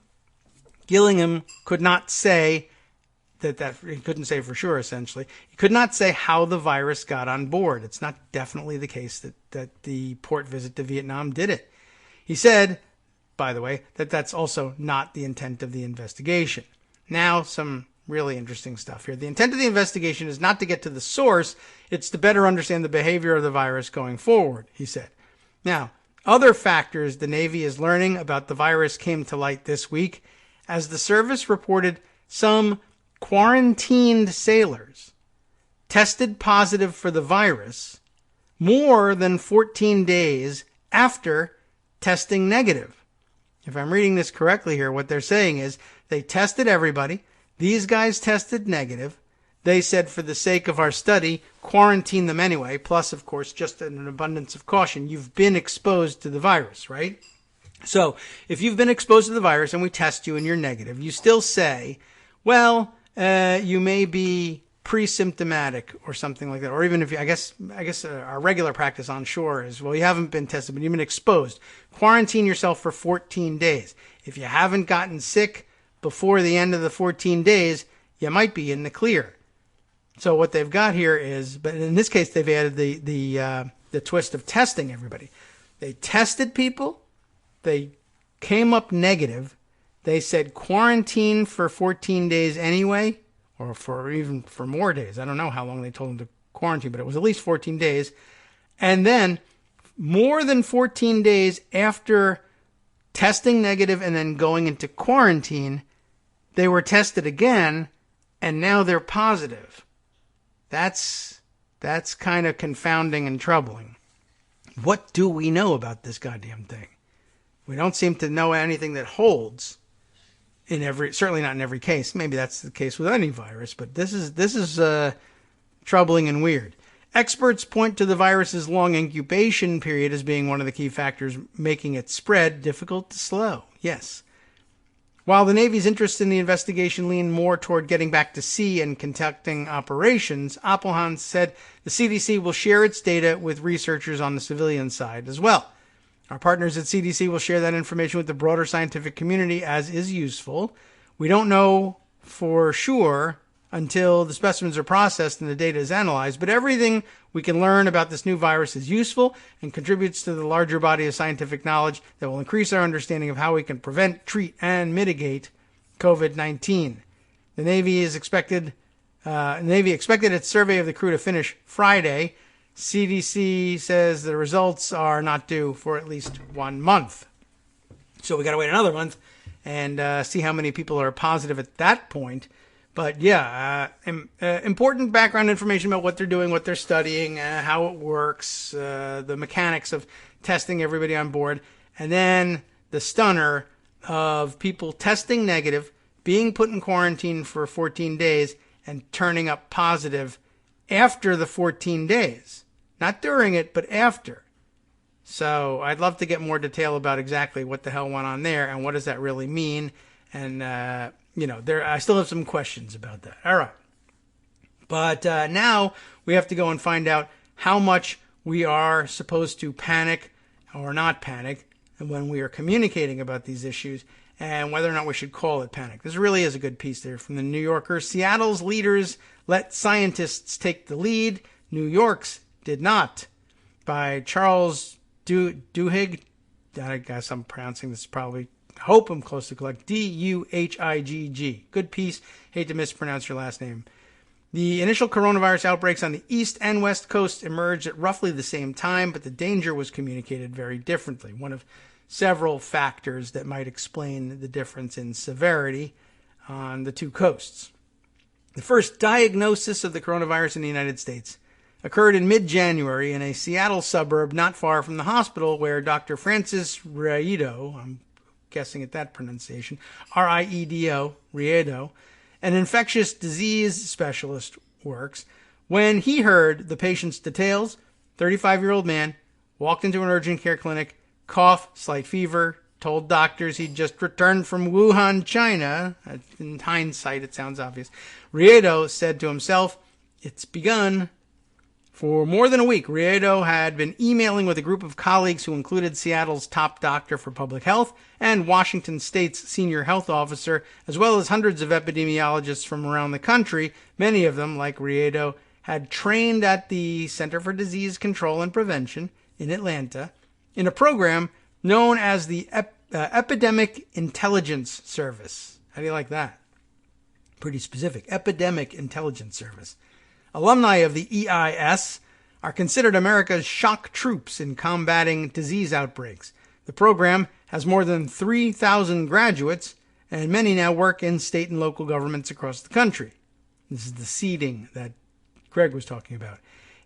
Gillingham could not say he couldn't say for sure, essentially. He could not say how the virus got on board. It's not definitely the case that the port visit to Vietnam did it. He said, by the way, that that's also not the intent of the investigation. Now, some really interesting stuff here. The intent of the investigation is not to get to the source, it's to better understand the behavior of the virus going forward, he said. Now, Other factors the Navy is learning about the virus came to light this week as the service reported some quarantined sailors tested positive for the virus more than 14 days after testing negative. If I'm reading this correctly here, what they're saying is they tested everybody. These guys tested negative. They said, for the sake of our study, quarantine them anyway. Plus, of course, just in an abundance of caution, you've been exposed to the virus, right? So if you've been exposed to the virus and we test you and you're negative, you still say, well, you may be pre-symptomatic or something like that. Or even if you, I guess our regular practice on shore is, well, you haven't been tested, but you've been exposed. Quarantine yourself for 14 days. If you haven't gotten sick before the end of the 14 days, you might be in the clear. So what they've got here is, but in this case, they've added the twist of testing everybody. They tested people. They came up negative. They said quarantine for 14 days anyway, or for more days. I don't know how long they told them to quarantine, but it was at least 14 days. And then more than 14 days after testing negative and then going into quarantine, they were tested again, and now they're positive. That's kind of confounding and troubling. What do we know about this goddamn thing? We don't seem to know anything that holds certainly not in every case. Maybe that's the case with any virus, but this is troubling and weird. Experts point to the virus's long incubation period as being one of the key factors making its spread difficult to slow. Yes. While the Navy's interest in the investigation leaned more toward getting back to sea and conducting operations, Appelhan said the CDC will share its data with researchers on the civilian side as well. Our partners at CDC will share that information with the broader scientific community as is useful. We don't know for sure until the specimens are processed and the data is analyzed, but everything we can learn about this new virus is useful and contributes to the larger body of scientific knowledge that will increase our understanding of how we can prevent, treat, and mitigate COVID-19. The Navy expected its survey of the crew to finish Friday. CDC says the results are not due for at least 1 month. So we got to wait another month and see how many people are positive at that point. But yeah, important background information about what they're doing, what they're studying, how it works, the mechanics of testing everybody on board, and then the stunner of people testing negative, being put in quarantine for 14 days, and turning up positive after the 14 days. Not during it, but after. So I'd love to get more detail about exactly what the hell went on there and what does that really mean. And, I still have some questions about that. All right. But now we have to go and find out how much we are supposed to panic or not panic and when we are communicating about these issues and whether or not we should call it panic. This really is a good piece there from the New Yorker. Seattle's leaders let scientists take the lead. New York's did not. By Charles Duhigg. I guess I'm pronouncing this probably. Hope I'm close to correct. Duhigg. Good piece. Hate to mispronounce your last name. The initial coronavirus outbreaks on the east and west coast emerged at roughly the same time, but the danger was communicated very differently. One of several factors that might explain the difference in severity on the two coasts. The first diagnosis of the coronavirus in the United States occurred in mid-January in a Seattle suburb not far from the hospital where Dr. Francis Riedo, I'm guessing at that pronunciation, Riedo, an infectious disease specialist, works. When he heard the patient's details, 35-year-old man walked into an urgent care clinic, cough, slight fever, told doctors he'd just returned from Wuhan, China. In hindsight, it sounds obvious. Riedo said to himself, "It's begun." For more than a week, Riedo had been emailing with a group of colleagues who included Seattle's top doctor for public health and Washington State's senior health officer, as well as hundreds of epidemiologists from around the country. Many of them, like Riedo, had trained at the Center for Disease Control and Prevention in Atlanta in a program known as the Epidemic Intelligence Service. How do you like that? Pretty specific. Epidemic Intelligence Service. Alumni of the EIS are considered America's shock troops in combating disease outbreaks. The program has more than 3,000 graduates, and many now work in state and local governments across the country. This is the seeding that Greg was talking about.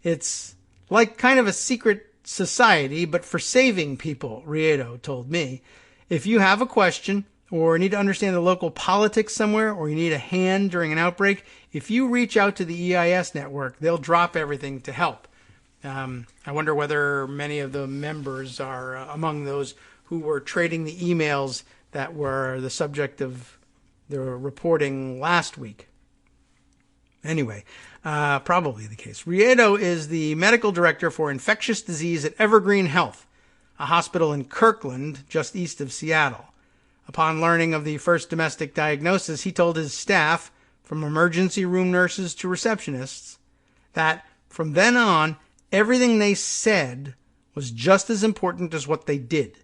It's like kind of a secret society, but for saving people, Riedo told me. If you have a question or need to understand the local politics somewhere, or you need a hand during an outbreak, if you reach out to the EIS network, they'll drop everything to help. I wonder whether many of the members are among those who were trading the emails that were the subject of the reporting last week. Anyway, probably the case. Riedo is the medical director for infectious disease at Evergreen Health, a hospital in Kirkland, just east of Seattle. Upon learning of the first domestic diagnosis, he told his staff, from emergency room nurses to receptionists, that from then on, everything they said was just as important as what they did.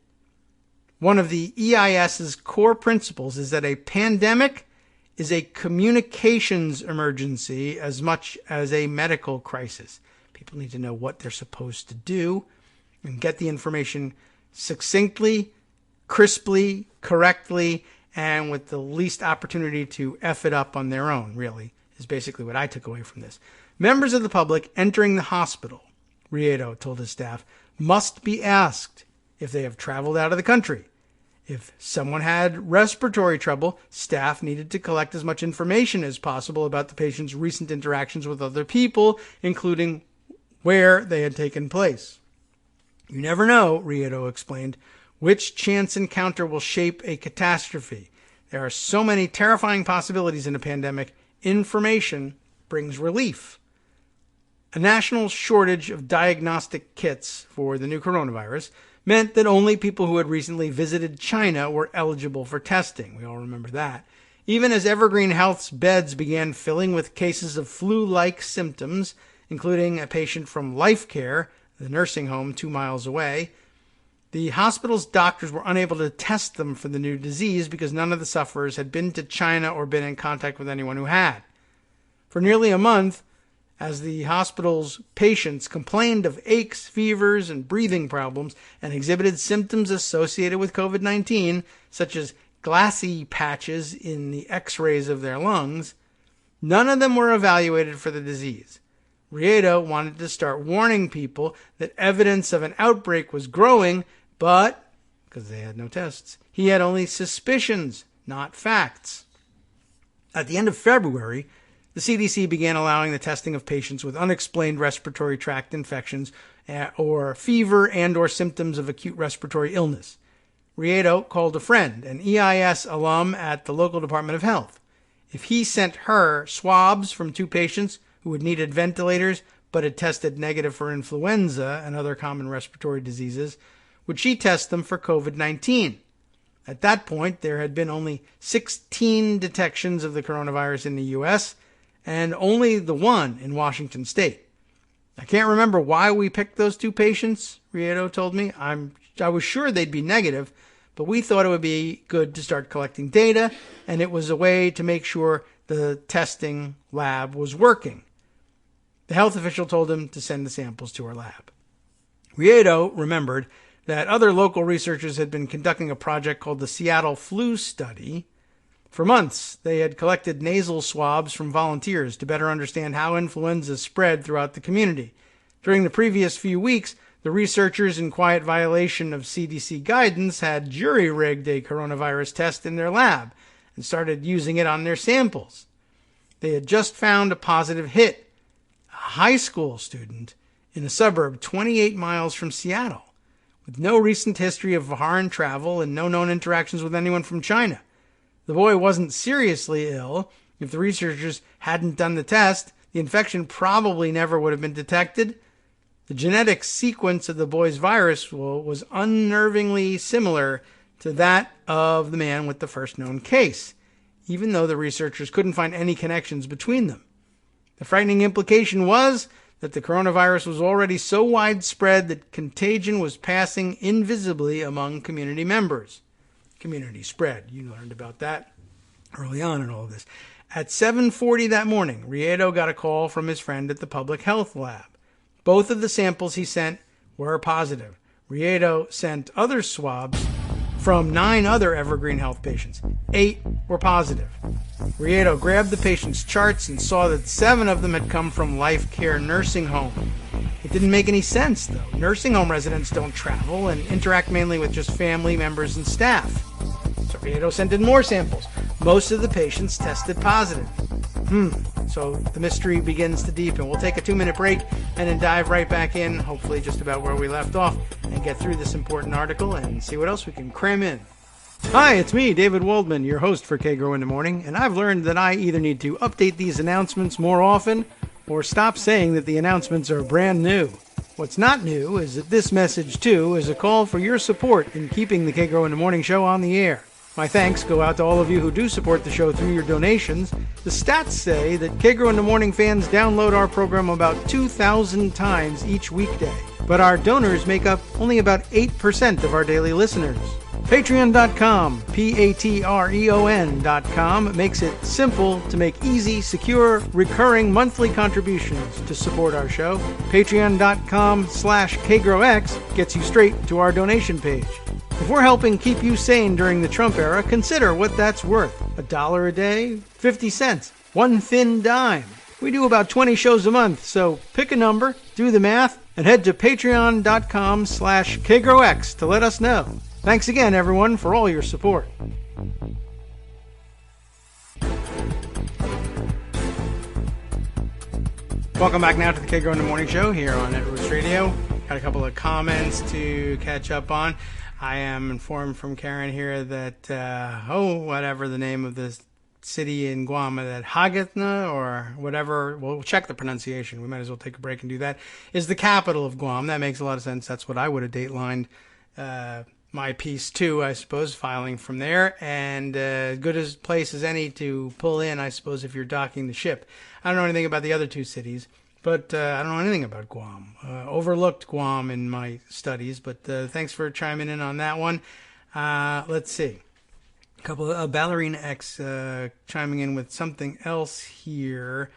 One of the EIS's core principles is that a pandemic is a communications emergency as much as a medical crisis. People need to know what they're supposed to do and get the information succinctly, crisply, correctly, and with the least opportunity to F it up on their own, really, is basically what I took away from this. Members of the public entering the hospital, Riedo told his staff, must be asked if they have traveled out of the country. If someone had respiratory trouble, staff needed to collect as much information as possible about the patient's recent interactions with other people, including where they had taken place. You never know, Riedo explained, which chance encounter will shape a catastrophe. There are so many terrifying possibilities in a pandemic. Information brings relief. A national shortage of diagnostic kits for the new coronavirus meant that only people who had recently visited China were eligible for testing. We all remember that. Even as Evergreen Health's beds began filling with cases of flu-like symptoms, including a patient from Life Care, the nursing home 2 miles away, the hospital's doctors were unable to test them for the new disease because none of the sufferers had been to China or been in contact with anyone who had. For nearly a month, as the hospital's patients complained of aches, fevers, and breathing problems and exhibited symptoms associated with COVID-19, such as glassy patches in the x-rays of their lungs, none of them were evaluated for the disease. Riedo wanted to start warning people that evidence of an outbreak was growing, but, because they had no tests, he had only suspicions, not facts. At the end of February, the CDC began allowing the testing of patients with unexplained respiratory tract infections or fever and or symptoms of acute respiratory illness. Riedo called a friend, an EIS alum at the local Department of Health. If he sent her swabs from 2 patients who had needed ventilators but had tested negative for influenza and other common respiratory diseases, would she test them for COVID-19? At that point, there had been only 16 detections of the coronavirus in the U.S., and only the one in Washington state. I can't remember why we picked those 2 patients, Riedo told me. I was sure they'd be negative, but we thought it would be good to start collecting data, and it was a way to make sure the testing lab was working. The health official told him to send the samples to our lab. Riedo remembered that other local researchers had been conducting a project called the Seattle Flu Study. For months, they had collected nasal swabs from volunteers to better understand how influenza spread throughout the community. During the previous few weeks, the researchers, in quiet violation of CDC guidance, had jury-rigged a coronavirus test in their lab and started using it on their samples. They had just found a positive hit, a high school student in a suburb 28 miles from Seattle, with no recent history of foreign travel and no known interactions with anyone from China. The boy wasn't seriously ill. If the researchers hadn't done the test, the infection probably never would have been detected. The genetic sequence of the boy's virus was unnervingly similar to that of the man with the first known case, even though the researchers couldn't find any connections between them. The frightening implication was that the coronavirus was already so widespread that contagion was passing invisibly among community members. Community spread. You learned about that early on in all of this. At 7:40 that morning, Riedo got a call from his friend at the public health lab. Both of the samples he sent were positive. Riedo sent other swabs from 9 other Evergreen Health patients. 8 were positive. Riedo grabbed the patient's charts and saw that 7 of them had come from Life Care Nursing Home. It didn't make any sense, though. Nursing home residents don't travel and interact mainly with just family members and staff. So Riedo sent in more samples. Most of the patients tested positive. So the mystery begins to deepen. We'll take a 2-minute break and then dive right back in, hopefully just about where we left off, and get through this important article and see what else we can cram in. Hi, it's me, David Waldman, your host for Kagro in the Morning, and I've learned that I either need to update these announcements more often or stop saying that the announcements are brand new. What's not new is that this message, too, is a call for your support in keeping the Kagro in the Morning show on the air. My thanks go out to all of you who do support the show through your donations. The stats say that Kagro in the Morning fans download our program about 2,000 times each weekday, but our donors make up only about 8% of our daily listeners. Patreon.com, Patreon.com, makes it simple to make easy, secure, recurring monthly contributions to support our show. Patreon.com/KagroX gets you straight to our donation page. If we're helping keep you sane during the Trump era, consider what that's worth. $1 a day? 50 cents? One thin dime? We do about 20 shows a month, so pick a number, do the math, and head to patreon.com/KagroX to let us know. Thanks again, everyone, for all your support. Welcome back now to the Kagro in the Morning show here on Networks Radio. Got a couple of comments to catch up on. I am informed from Karen here that, whatever the name of this city in Guam, that Hagatna or whatever, we'll check the pronunciation. We might as well take a break and do that, is the capital of Guam. That makes a lot of sense. That's what I would have datelined my piece too, I suppose, filing from there. And good as place as any to pull in, I suppose, if you're docking the ship. I don't know anything about the other 2 cities. But I don't know anything about Guam. Overlooked Guam in my studies, but thanks for chiming in on that one. Let's see. A couple of Ballerina X chiming in with something else here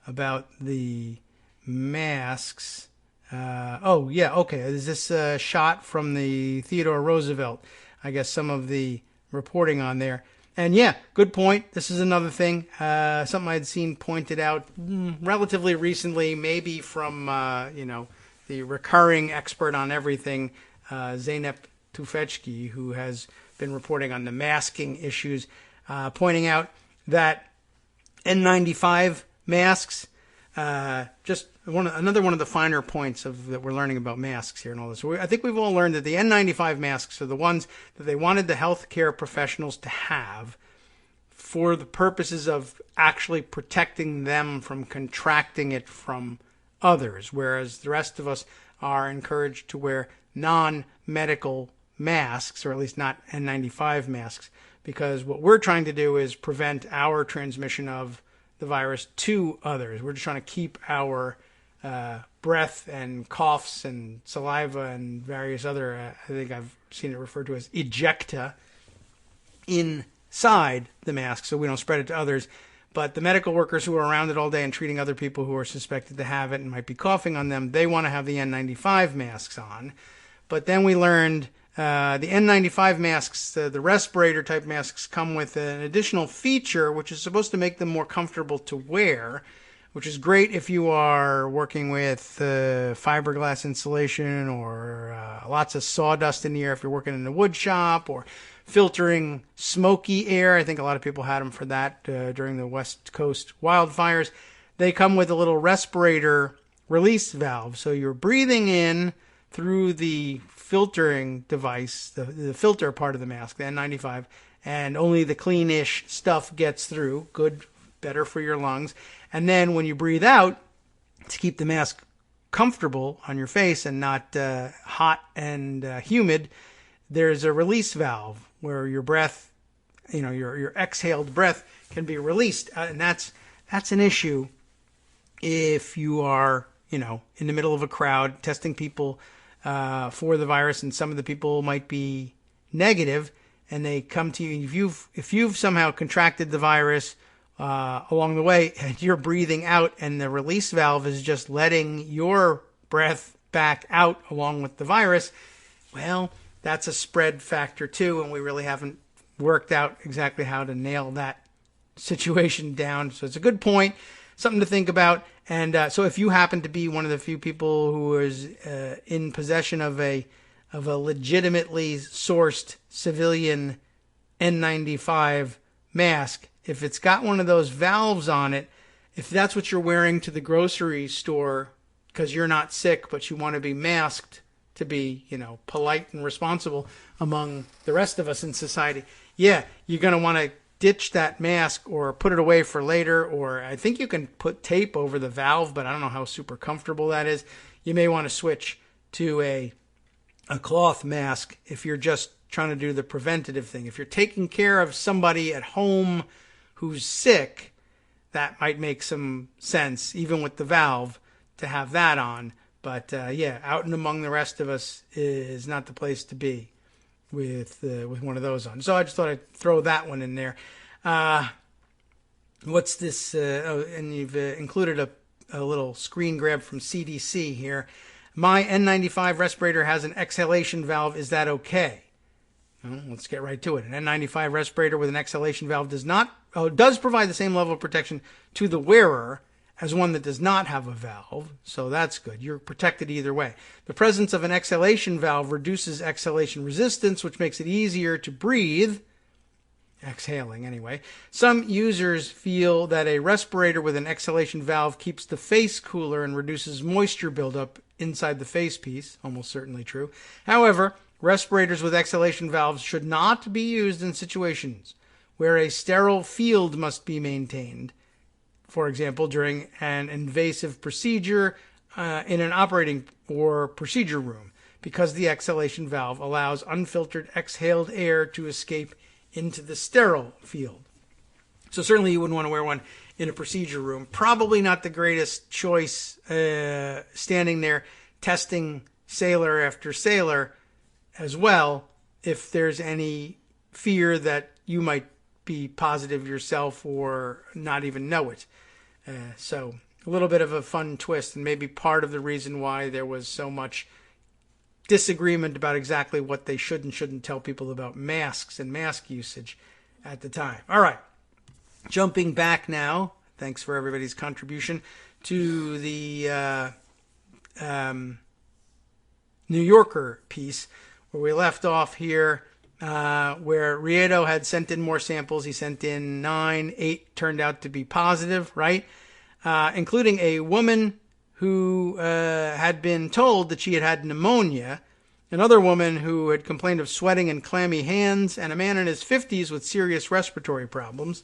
about the masks. Is this a shot from the Theodore Roosevelt? I guess some of the reporting on there. And yeah, good point. This is another thing, something I'd seen pointed out relatively recently, maybe from, the recurring expert on everything, Zeynep Tufekci, who has been reporting on the masking issues, pointing out that N95 masks, just another one of the finer points that we're learning about masks here and all this. So I think we've all learned that the N95 masks are the ones that they wanted the healthcare professionals to have for the purposes of actually protecting them from contracting it from others, whereas the rest of us are encouraged to wear non-medical masks, or at least not N95 masks, because what we're trying to do is prevent our transmission of the virus to others. We're just trying to keep our breath and coughs and saliva and various other, I think I've seen it referred to as ejecta, inside the mask so we don't spread it to others. But the medical workers who are around it all day and treating other people who are suspected to have it and might be coughing on them, they want to have the N95 masks on. But then we learned the N95 masks, the respirator type masks, come with an additional feature which is supposed to make them more comfortable to wear, which is great if you are working with fiberglass insulation or lots of sawdust in the air if you're working in a wood shop, or filtering smoky air. I think a lot of people had them for that during the West Coast wildfires. They come with a little respirator release valve, so you're breathing in through the filtering device, the filter part of the mask, the N95, and only the cleanish stuff gets through. Good, better for your lungs. And then when you breathe out, to keep the mask comfortable on your face and not hot and humid, there's a release valve where your breath, your exhaled breath can be released. And that's an issue if you are, in the middle of a crowd testing people for the virus, and some of the people might be negative, and they come to you. If you've somehow contracted the virus along the way, and you're breathing out, and the release valve is just letting your breath back out along with the virus, well, that's a spread factor too, and we really haven't worked out exactly how to nail that situation down. So it's a good point, something to think about. And so if you happen to be one of the few people who is in possession of a legitimately sourced civilian N95 mask, if it's got one of those valves on it, if that's what you're wearing to the grocery store because you're not sick but you want to be masked to be, polite and responsible among the rest of us in society, yeah, you're going to want to ditch that mask or put it away for later, or I think you can put tape over the valve, but I don't know how super comfortable that is. You may want to switch to a cloth mask if you're just trying to do the preventative thing. If you're taking care of somebody at home who's sick, that might make some sense, even with the valve, to have that on. But yeah, out and among the rest of us is not the place to be with one of those on. So I just thought I'd throw that one in there. What's this? And you've included a little screen grab from CDC here. My N95 respirator has an exhalation valve. Is that okay? Well, let's get right to it. An N95 respirator with an exhalation valve does provide the same level of protection to the wearer as one that does not have a valve, so that's good. You're protected either way. The presence of an exhalation valve reduces exhalation resistance, which makes it easier to breathe, exhaling anyway. Some users feel that a respirator with an exhalation valve keeps the face cooler and reduces moisture buildup inside the face piece, almost certainly true. However, respirators with exhalation valves should not be used in situations where a sterile field must be maintained. For example, during an invasive procedure in an operating or procedure room, because the exhalation valve allows unfiltered exhaled air to escape into the sterile field. So certainly you wouldn't want to wear one in a procedure room. Probably not the greatest choice standing there testing sailor after sailor as well, if there's any fear that you might be positive yourself or not even know it. So a little bit of a fun twist, and maybe part of the reason why there was so much disagreement about exactly what they should and shouldn't tell people about masks and mask usage at the time. All right, jumping back now, thanks for everybody's contribution, to the New Yorker piece, where we left off here, where Riedo had sent in more samples. He sent in 9, 8 turned out to be positive, right? Including a woman who had been told that she had had pneumonia, another woman who had complained of sweating and clammy hands, and a man in his 50s with serious respiratory problems.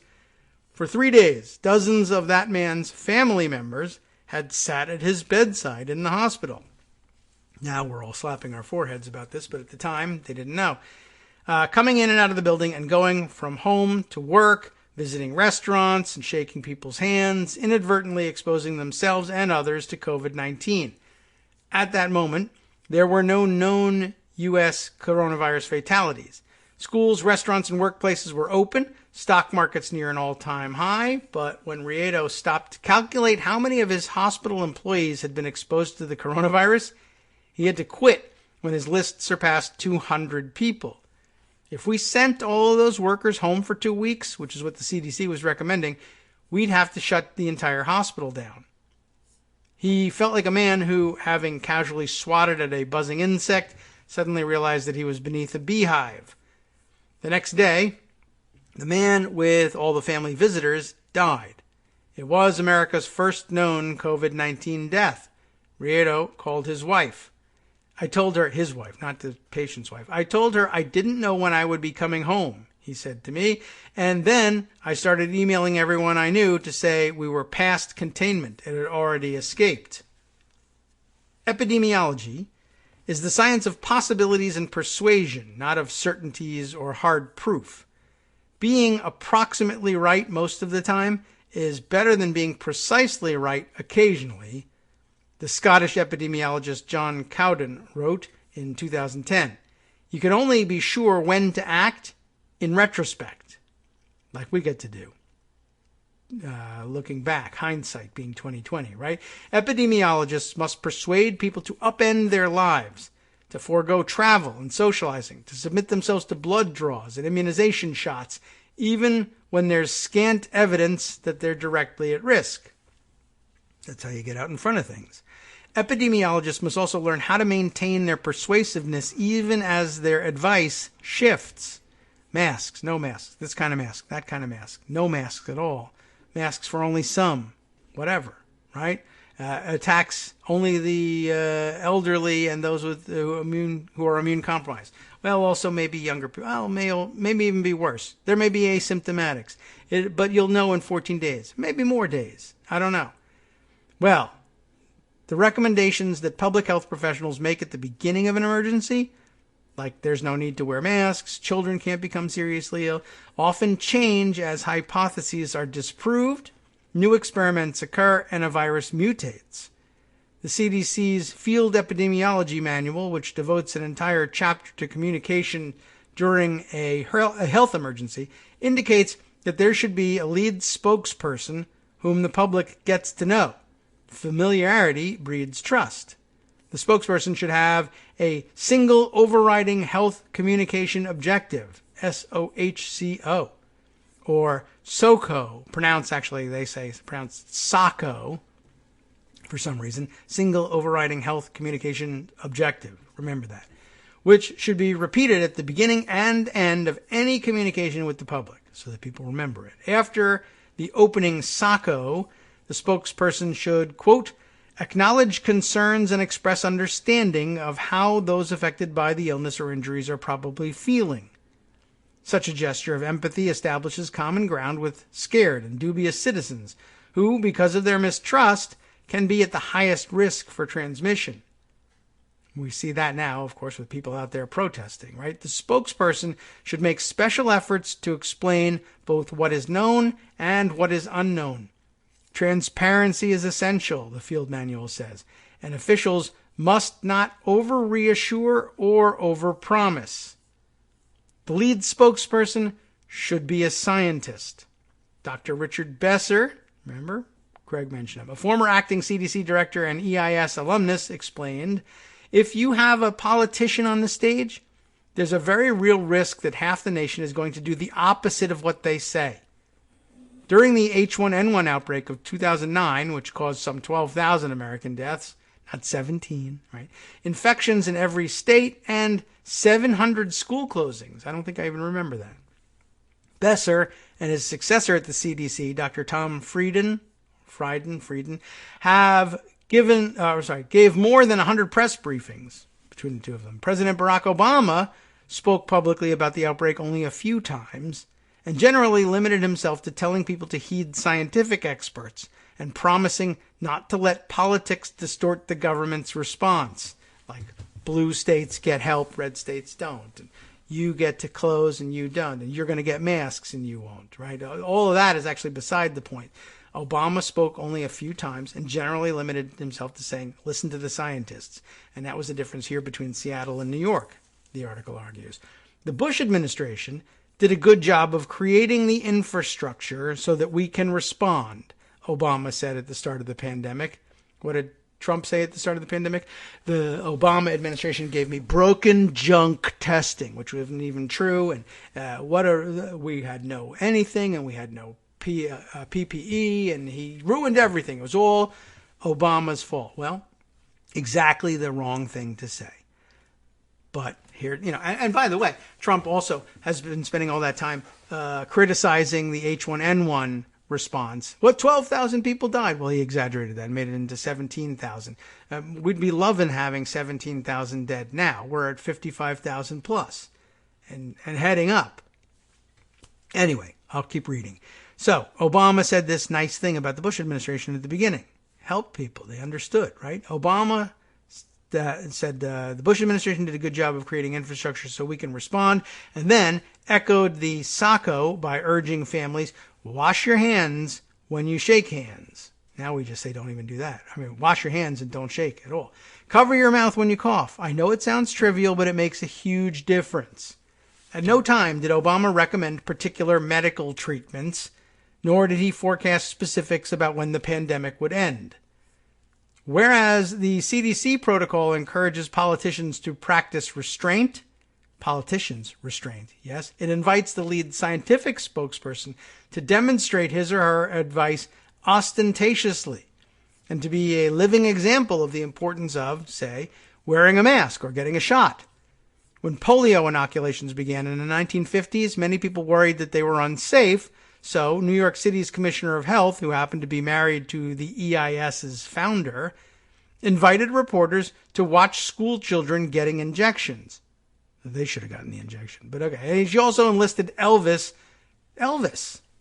For 3 days, dozens of that man's family members had sat at his bedside in the hospital. Now we're all slapping our foreheads about this, but at the time, they didn't know. Coming in and out of the building and going from home to work, visiting restaurants and shaking people's hands, inadvertently exposing themselves and others to COVID-19. At that moment, there were no known U.S. coronavirus fatalities. Schools, restaurants, and workplaces were open, stock markets near an all-time high, but when Riedo stopped to calculate how many of his hospital employees had been exposed to the coronavirus, he had to quit when his list surpassed 200 people. If we sent all of those workers home for 2 weeks, which is what the CDC was recommending, we'd have to shut the entire hospital down. He felt like a man who, having casually swatted at a buzzing insect, suddenly realized that he was beneath a beehive. The next day, the man with all the family visitors died. It was America's first known COVID-19 death. Riedo called his wife. I told her, his wife, not the patient's wife. I told her I didn't know when I would be coming home, he said to me. And then I started emailing everyone I knew to say we were past containment. It had already escaped. Epidemiology is the science of possibilities and persuasion, not of certainties or hard proof. Being approximately right most of the time is better than being precisely right occasionally. The Scottish epidemiologist John Cowden wrote in 2010, "You can only be sure when to act in retrospect," like we get to do. looking back, hindsight being 2020, right? Epidemiologists must persuade people to upend their lives, to forego travel and socializing, to submit themselves to blood draws and immunization shots, even when there's scant evidence that they're directly at risk. That's how you get out in front of things. Epidemiologists must also learn how to maintain their persuasiveness even as their advice shifts. Masks, no masks, this kind of mask, that kind of mask, no masks at all, masks for only some, whatever, right? Attacks only the elderly and those with who are immune compromised. Well, also maybe younger people. Well, maybe even be worse. There may be asymptomatics, but you'll know in 14 days, maybe more days. I don't know. Well, the recommendations that public health professionals make at the beginning of an emergency, like there's no need to wear masks, children can't become seriously ill, often change as hypotheses are disproved, new experiments occur, and a virus mutates. The CDC's Field Epidemiology Manual, which devotes an entire chapter to communication during a health emergency, indicates that there should be a lead spokesperson whom the public gets to know. Familiarity breeds trust. The spokesperson should have a single overriding health communication objective, SOHCO, or SOCO, pronounced SOCO for some reason, single overriding health communication objective. Remember that. Which should be repeated at the beginning and end of any communication with the public so that people remember it. After the opening SOCO, the spokesperson should, quote, acknowledge concerns and express understanding of how those affected by the illness or injuries are probably feeling. Such a gesture of empathy establishes common ground with scared and dubious citizens who, because of their mistrust, can be at the highest risk for transmission. We see that now, of course, with people out there protesting, right? The spokesperson should make special efforts to explain both what is known and what is unknown. Transparency is essential, the field manual says, and officials must not over-reassure or over-promise. The lead spokesperson should be a scientist. Dr. Richard Besser, remember? Craig mentioned him, a former acting CDC director and EIS alumnus, explained, if you have a politician on the stage, there's a very real risk that half the nation is going to do the opposite of what they say. During the H1N1 outbreak of 2009, which caused some 12,000 American deaths, not 17, right? Infections in every state and 700 school closings. I don't think I even remember that. Besser and his successor at the CDC, Dr. Tom Frieden, gave more than 100 press briefings between the two of them. President Barack Obama spoke publicly about the outbreak only a few times and generally limited himself to telling people to heed scientific experts and promising not to let politics distort the government's response. Like, blue states get help, red states don't. And you get to close and you don't. And you're going to get masks and you won't, right? All of that is actually beside the point. Obama spoke only a few times and generally limited himself to saying, listen to the scientists. And that was the difference here between Seattle and New York, the article argues. The Bush administration did a good job of creating the infrastructure so that we can respond, Obama said at the start of the pandemic. What did Trump say at the start of the pandemic? The Obama administration gave me broken junk testing, which wasn't even true. And we had no anything, and we had no PPE, and he ruined everything. It was all Obama's fault. Well, exactly the wrong thing to say. But here, and by the way, Trump also has been spending all that time criticizing the H1N1 response. What, 12,000 people died? Well, he exaggerated that and made it into 17,000. We'd be loving having 17,000 dead now. We're at 55,000 plus and heading up. Anyway, I'll keep reading. So, Obama said this nice thing about the Bush administration at the beginning. Help people. They understood, right? Obama said the Bush administration did a good job of creating infrastructure so we can respond, and then echoed the SOCO by urging families, wash your hands when you shake hands. Now we just say don't even do that. I mean, wash your hands and don't shake at all. Cover your mouth when you cough. I know it sounds trivial, but it makes a huge difference. At no time did Obama recommend particular medical treatments. nor did he forecast specifics about when the pandemic would end. Whereas the CDC protocol encourages politicians to practice restraint, yes, it invites the lead scientific spokesperson to demonstrate his or her advice ostentatiously and to be a living example of the importance of, say, wearing a mask or getting a shot. When polio inoculations began in the 1950s, many people worried that they were unsafe, so New York City's Commissioner of Health, who happened to be married to the EIS's founder, invited reporters to watch school children getting injections. They should have gotten the injection, but okay. And she also enlisted Elvis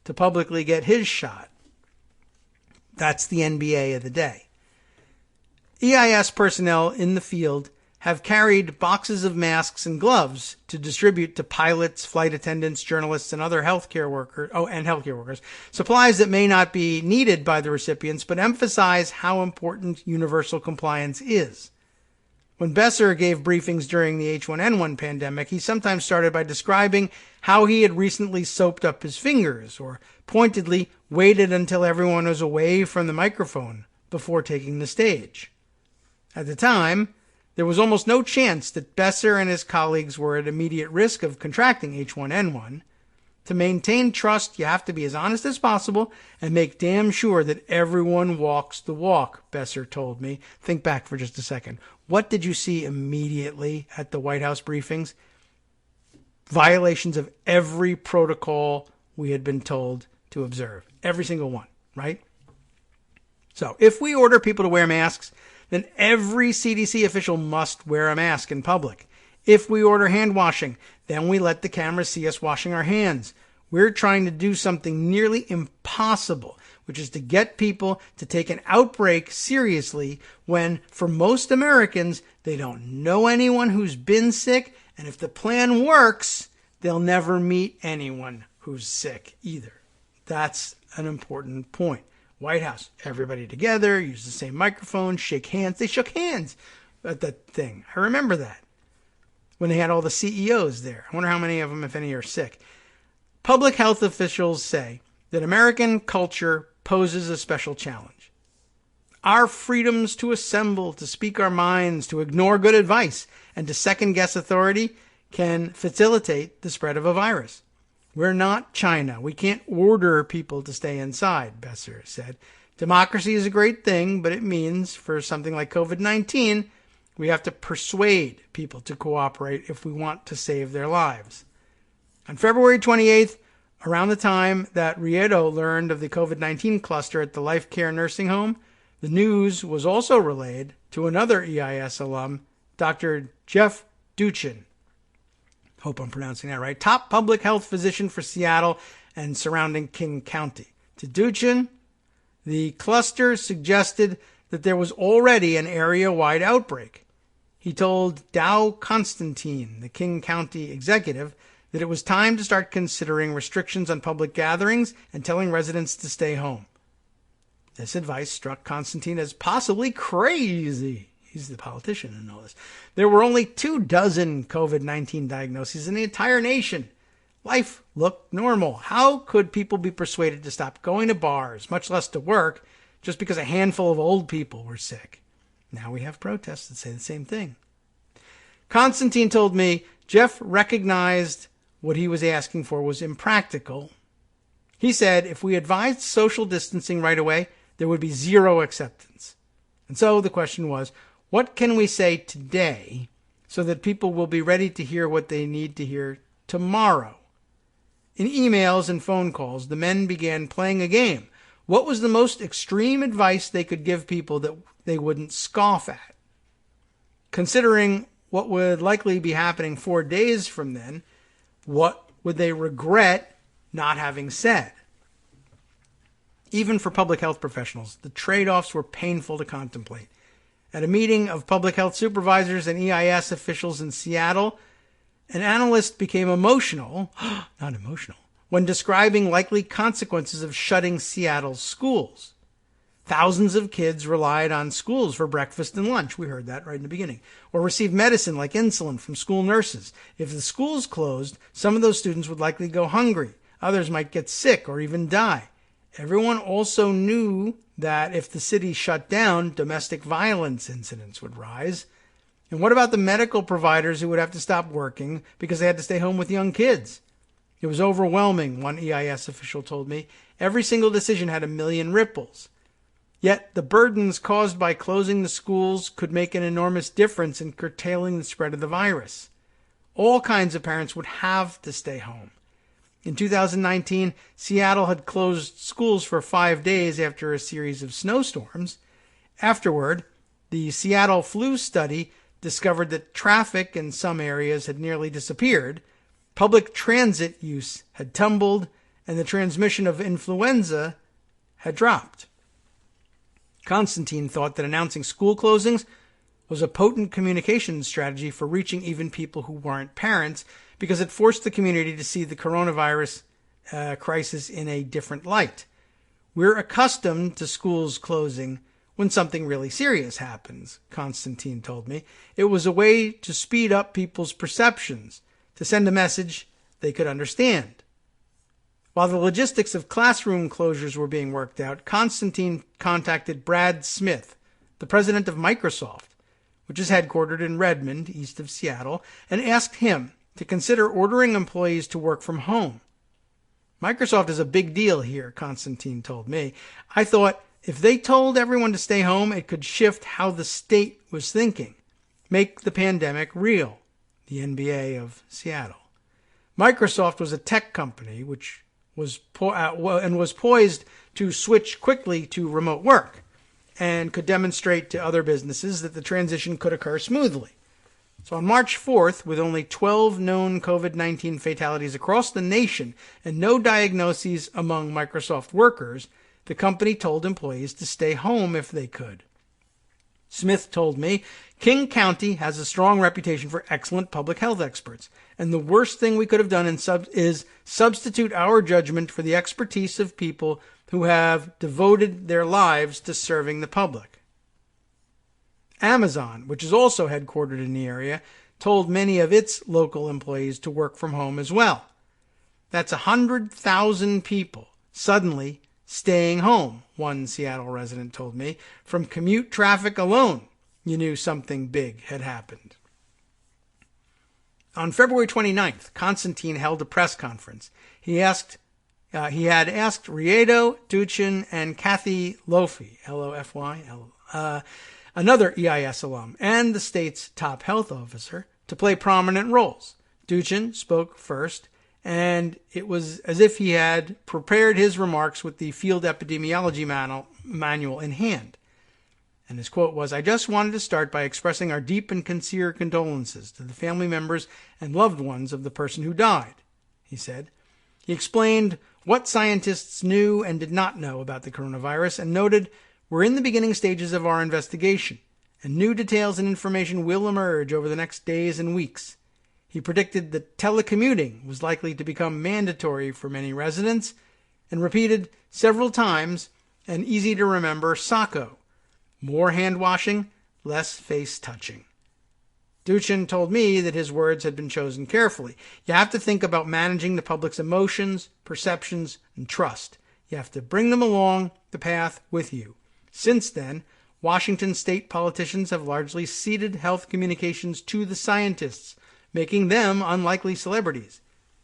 to publicly get his shot. That's the NBA of the day. EIS personnel in the field have carried boxes of masks and gloves to distribute to pilots, flight attendants, journalists, and other healthcare workers, supplies that may not be needed by the recipients, but emphasize how important universal compliance is. When Besser gave briefings during the H1N1 pandemic, he sometimes started by describing how he had recently soaped up his fingers, or pointedly waited until everyone was away from the microphone before taking the stage. At the time, there was almost no chance that Besser and his colleagues were at immediate risk of contracting H1N1. To maintain trust, you have to be as honest as possible and make damn sure that everyone walks the walk, Besser told me. Think back for just a second. What did you see immediately at the White House briefings? Violations of every protocol we had been told to observe. Every single one, right? So if we order people to wear masks, then every CDC official must wear a mask in public. If we order hand washing, then we let the cameras see us washing our hands. We're trying to do something nearly impossible, which is to get people to take an outbreak seriously when, for most Americans, they don't know anyone who's been sick, and if the plan works, they'll never meet anyone who's sick either. That's an important point. White House, everybody together, use the same microphone, shake hands. They shook hands at that thing. I remember that. When they had all the CEOs there. I wonder how many of them, if any, are sick. Public health officials say that American culture poses a special challenge. Our freedoms to assemble, to speak our minds, to ignore good advice, and to second-guess authority can facilitate the spread of a virus. We're not China. We can't order people to stay inside, Besser said. Democracy is a great thing, but it means, for something like COVID-19, we have to persuade people to cooperate if we want to save their lives. On February 28th, around the time that Riedo learned of the COVID-19 cluster at the Life Care Nursing Home, the news was also relayed to another EIS alum, Dr. Jeff Duchin. Hope I'm pronouncing that right. Top public health physician for Seattle and surrounding King County. To Duchin, the cluster suggested that there was already an area-wide outbreak. He told Dow Constantine, the King County executive, that it was time to start considering restrictions on public gatherings and telling residents to stay home. This advice struck Constantine as possibly crazy. He's the politician and all this. There were only 24 COVID-19 diagnoses in the entire nation. Life looked normal. How could people be persuaded to stop going to bars, much less to work, just because a handful of old people were sick? Now we have protests that say the same thing. Constantine told me Jeff recognized what he was asking for was impractical. He said if we advised social distancing right away, there would be zero acceptance. And so the question was, what can we say today so that people will be ready to hear what they need to hear tomorrow? In emails and phone calls, the men began playing a game. What was the most extreme advice they could give people that they wouldn't scoff at? Considering what would likely be happening 4 days from then, what would they regret not having said? Even for public health professionals, the trade-offs were painful to contemplate. At a meeting of public health supervisors and EIS officials in Seattle, an analyst became emotional, not emotional, when describing likely consequences of shutting Seattle's schools. Thousands of kids relied on schools for breakfast and lunch. We heard that right in the beginning. Or received medicine like insulin from school nurses. If the schools closed, some of those students would likely go hungry. Others might get sick or even die. Everyone also knew that if the city shut down, domestic violence incidents would rise. And what about the medical providers who would have to stop working because they had to stay home with young kids? It was overwhelming, one EIS official told me. Every single decision had a million ripples. Yet the burdens caused by closing the schools could make an enormous difference in curtailing the spread of the virus. All kinds of parents would have to stay home. In 2019, Seattle had closed schools for 5 days after a series of snowstorms. Afterward, the Seattle flu study discovered that traffic in some areas had nearly disappeared, public transit use had tumbled, and the transmission of influenza had dropped. Constantine thought that announcing school closings was a potent communications strategy for reaching even people who weren't parents, because it forced the community to see the coronavirus crisis in a different light. We're accustomed to schools closing when something really serious happens, Constantine told me. It was a way to speed up people's perceptions, to send a message they could understand. While the logistics of classroom closures were being worked out, Constantine contacted Brad Smith, the president of Microsoft, which is headquartered in Redmond, east of Seattle, and asked him to consider ordering employees to work from home. Microsoft is a big deal here, Constantine told me. I thought if they told everyone to stay home, it could shift how the state was thinking. Make the pandemic real, the NBA of Seattle. Microsoft was a tech company which was poised to switch quickly to remote work and could demonstrate to other businesses that the transition could occur smoothly. So on March 4th, with only 12 known COVID-19 fatalities across the nation and no diagnoses among Microsoft workers, the company told employees to stay home if they could. Smith told me, King County has a strong reputation for excellent public health experts, and the worst thing we could have done is substitute our judgment for the expertise of people who have devoted their lives to serving the public. Amazon, which is also headquartered in the area, told many of its local employees to work from home as well. That's 100,000 people suddenly staying home, one Seattle resident told me. From commute traffic alone, you knew something big had happened. On February 29th, Constantine held a press conference. He had asked Riedo, Duchin, and Kathy Lofy, L-O-F-Y, another EIS alum, and the state's top health officer, to play prominent roles. Duchin spoke first, and it was as if he had prepared his remarks with the field epidemiology manual in hand. And his quote was, "I just wanted to start by expressing our deep and sincere condolences to the family members and loved ones of the person who died," he said. He explained what scientists knew and did not know about the coronavirus and noted, "We're in the beginning stages of our investigation, and new details and information will emerge over the next days and weeks." He predicted that telecommuting was likely to become mandatory for many residents and repeated several times an easy-to-remember SACO: more hand-washing, less face-touching. Duchin told me that his words had been chosen carefully. You have to think about managing the public's emotions, perceptions, and trust. You have to bring them along the path with you. Since then, Washington state politicians have largely ceded health communications to the scientists, making them unlikely celebrities.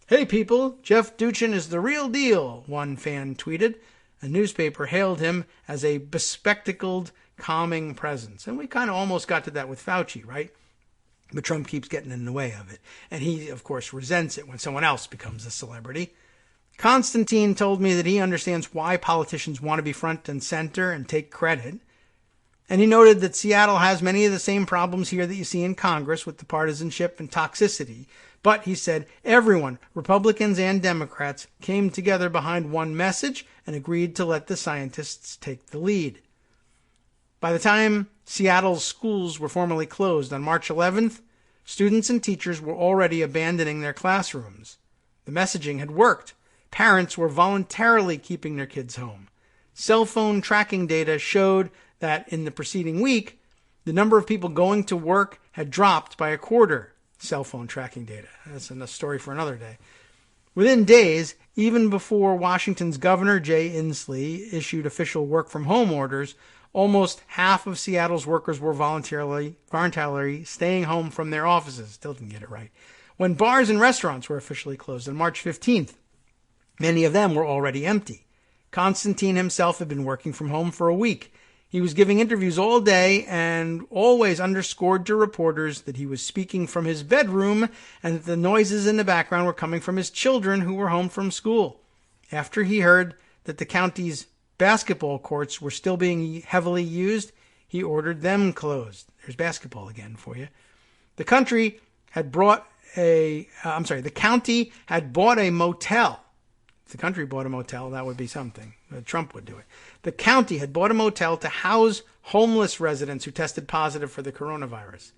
"Hey people, Jeff Duchin is the real deal," one fan tweeted. A newspaper hailed him as a bespectacled, calming presence. And we kind of almost got to that with Fauci, right? But Trump keeps getting in the way of it. And he, of course, resents it when someone else becomes a celebrity. Constantine told me that he understands why politicians want to be front and center and take credit. And he noted that Seattle has many of the same problems here that you see in Congress with the partisanship and toxicity. But, he said, everyone, Republicans and Democrats, came together behind one message and agreed to let the scientists take the lead. By the time Seattle's schools were formally closed on March 11th, students and teachers were already abandoning their classrooms. The messaging had worked. Parents were voluntarily keeping their kids home. Cell phone tracking data showed that in the preceding week, the number of people going to work had dropped by a quarter. Cell phone tracking data. That's a story for another day. Within days, even before Washington's Governor Jay Inslee issued official work-from-home orders, almost half of Seattle's workers were voluntarily staying home from their offices. Still didn't get it right. When bars and restaurants were officially closed on March 15th, many of them were already empty. Constantine himself had been working from home for a week. He was giving interviews all day and always underscored to reporters that he was speaking from his bedroom and that the noises in the background were coming from his children who were home from school. After he heard that the county's basketball courts were still being heavily used, he ordered them closed. There's basketball again for you. The county had bought a motel. If the country bought a motel, that would be something. Trump would do it. The county had bought a motel to house homeless residents who tested positive for the coronavirus.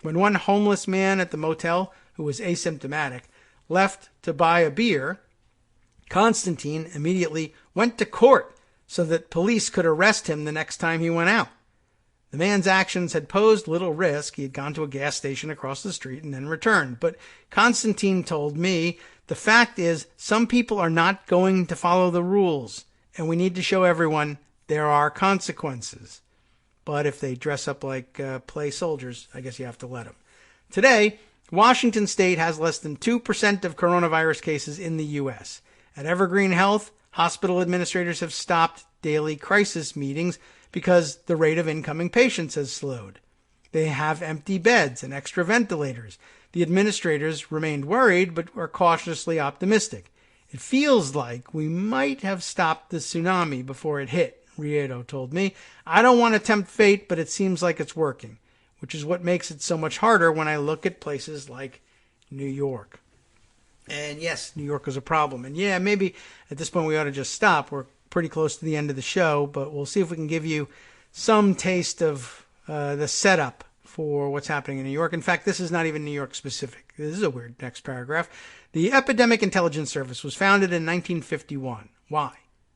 When one homeless man at the motel, who was asymptomatic, left to buy a beer, Constantine immediately went to court so that police could arrest him the next time he went out. The man's actions had posed little risk. He had gone to a gas station across the street and then returned. But Constantine told me, the fact is, some people are not going to follow the rules, and we need to show everyone there are consequences. But if they dress up like play soldiers, I guess you have to let them. Today, Washington State has less than 2% of coronavirus cases in the U.S. At Evergreen Health, hospital administrators have stopped daily crisis meetings because the rate of incoming patients has slowed. They have empty beds and extra ventilators. The administrators remained worried, but are cautiously optimistic. It feels like we might have stopped the tsunami before it hit, Riedo told me. I don't want to tempt fate, but it seems like it's working, which is what makes it so much harder when I look at places like New York. And yes, New York is a problem. And yeah, maybe at this point we ought to just stop. We're pretty close to the end of the show, but we'll see if we can give you some taste of the setup for what's happening in New York. In fact, this is not even New York specific. This is a weird next paragraph. The Epidemic Intelligence Service was founded in 1951. Why?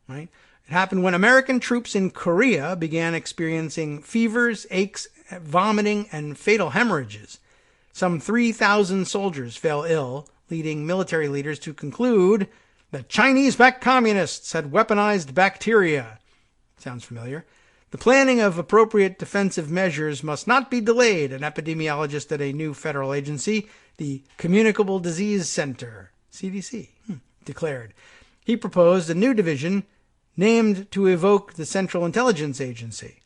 Right? It happened when American troops in Korea began experiencing fevers, aches, vomiting, and fatal hemorrhages. Some 3,000 soldiers fell ill, leading military leaders to conclude that Chinese-backed communists had weaponized bacteria. Sounds familiar. The planning of appropriate defensive measures must not be delayed, an epidemiologist at a new federal agency, the Communicable Disease Center, CDC, declared. He proposed a new division named to evoke the Central Intelligence Agency.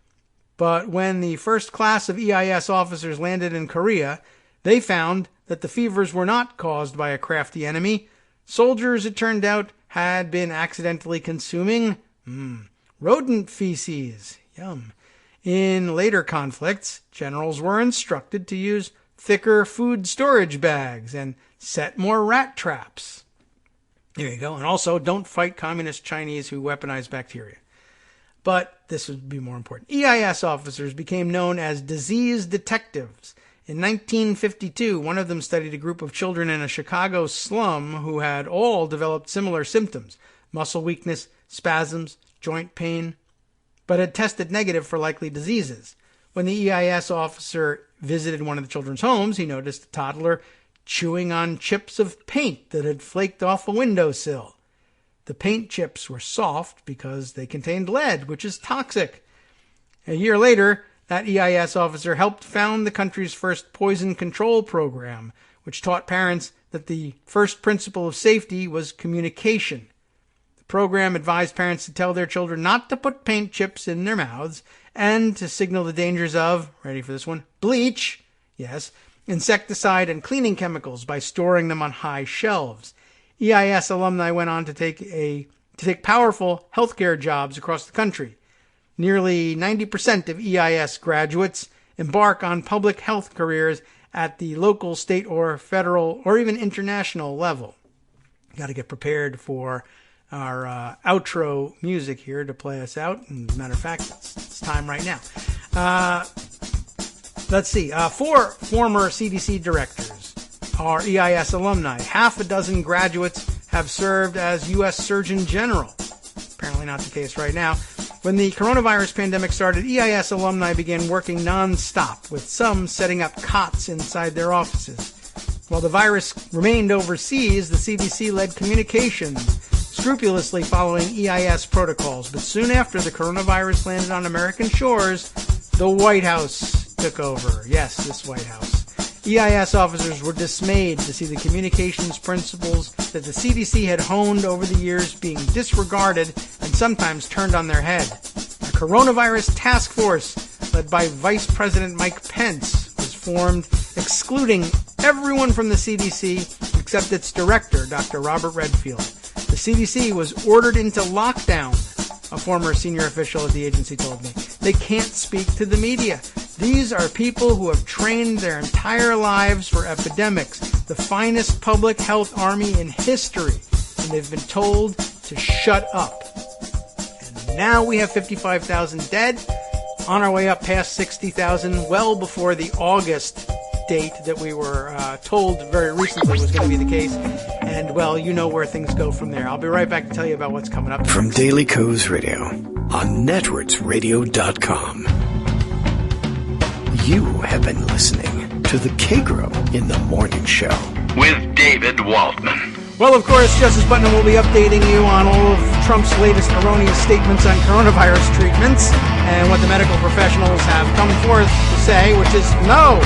But when the first class of EIS officers landed in Korea, they found that the fevers were not caused by a crafty enemy. Soldiers, it turned out, had been accidentally consuming rodent feces. Yum. In later conflicts, generals were instructed to use thicker food storage bags and set more rat traps. There you go. And also, don't fight communist Chinese who weaponize bacteria. But this would be more important. EIS officers became known as disease detectives. In 1952, one of them studied a group of children in a Chicago slum who had all developed similar symptoms: muscle weakness, spasms, joint pain, but had tested negative for likely diseases. When the EIS officer visited one of the children's homes, he noticed a toddler chewing on chips of paint that had flaked off a windowsill. The paint chips were soft because they contained lead, which is toxic. A year later, that EIS officer helped found the country's first poison control program, which taught parents that the first principle of safety was communication. The program advised parents to tell their children not to put paint chips in their mouths and to signal the dangers of, ready for this one, bleach, yes, insecticide and cleaning chemicals by storing them on high shelves. EIS alumni went on to take powerful healthcare jobs across the country. Nearly 90% of EIS graduates embark on public health careers at the local, state, or federal, or even international level. Got to get prepared for our outro music here to play us out. And as a matter of fact, it's time right now. Let's see. 4 former CDC directors are EIS alumni. Half a dozen graduates have served as U.S. Surgeon General. Apparently not the case right now. When the coronavirus pandemic started, EIS alumni began working non-stop, with some setting up cots inside their offices. While the virus remained overseas, the CDC led communications, scrupulously following EIS protocols. But soon after the coronavirus landed on American shores, the White House took over. Yes, this White House. EIS officers were dismayed to see the communications principles that the CDC had honed over the years being disregarded and sometimes turned on their head. A coronavirus task force led by Vice President Mike Pence was formed, excluding everyone from the CDC except its director, Dr. Robert Redfield. The CDC was ordered into lockdown, a former senior official at the agency told me. They can't speak to the media. These are people who have trained their entire lives for epidemics, the finest public health army in history, and they've been told to shut up. And now we have 55,000 dead, on our way up past 60,000, well before the August date that we were told very recently was going to be the case. And, well, you know where things go from there. I'll be right back to tell you about what's coming up. From Daily Kos Radio on networksradio.com. You have been listening to the Kagro in the Morning Show with David Waldman. Well, of course, Justice Putnam will be updating you on all of Trump's latest erroneous statements on coronavirus treatments and what the medical professionals have come forth to say, which is no.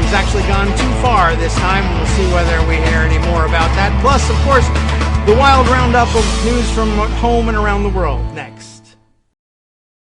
He's actually gone too far this time. We'll see whether we hear any more about that. Plus, of course, the wild roundup of news from home and around the world next.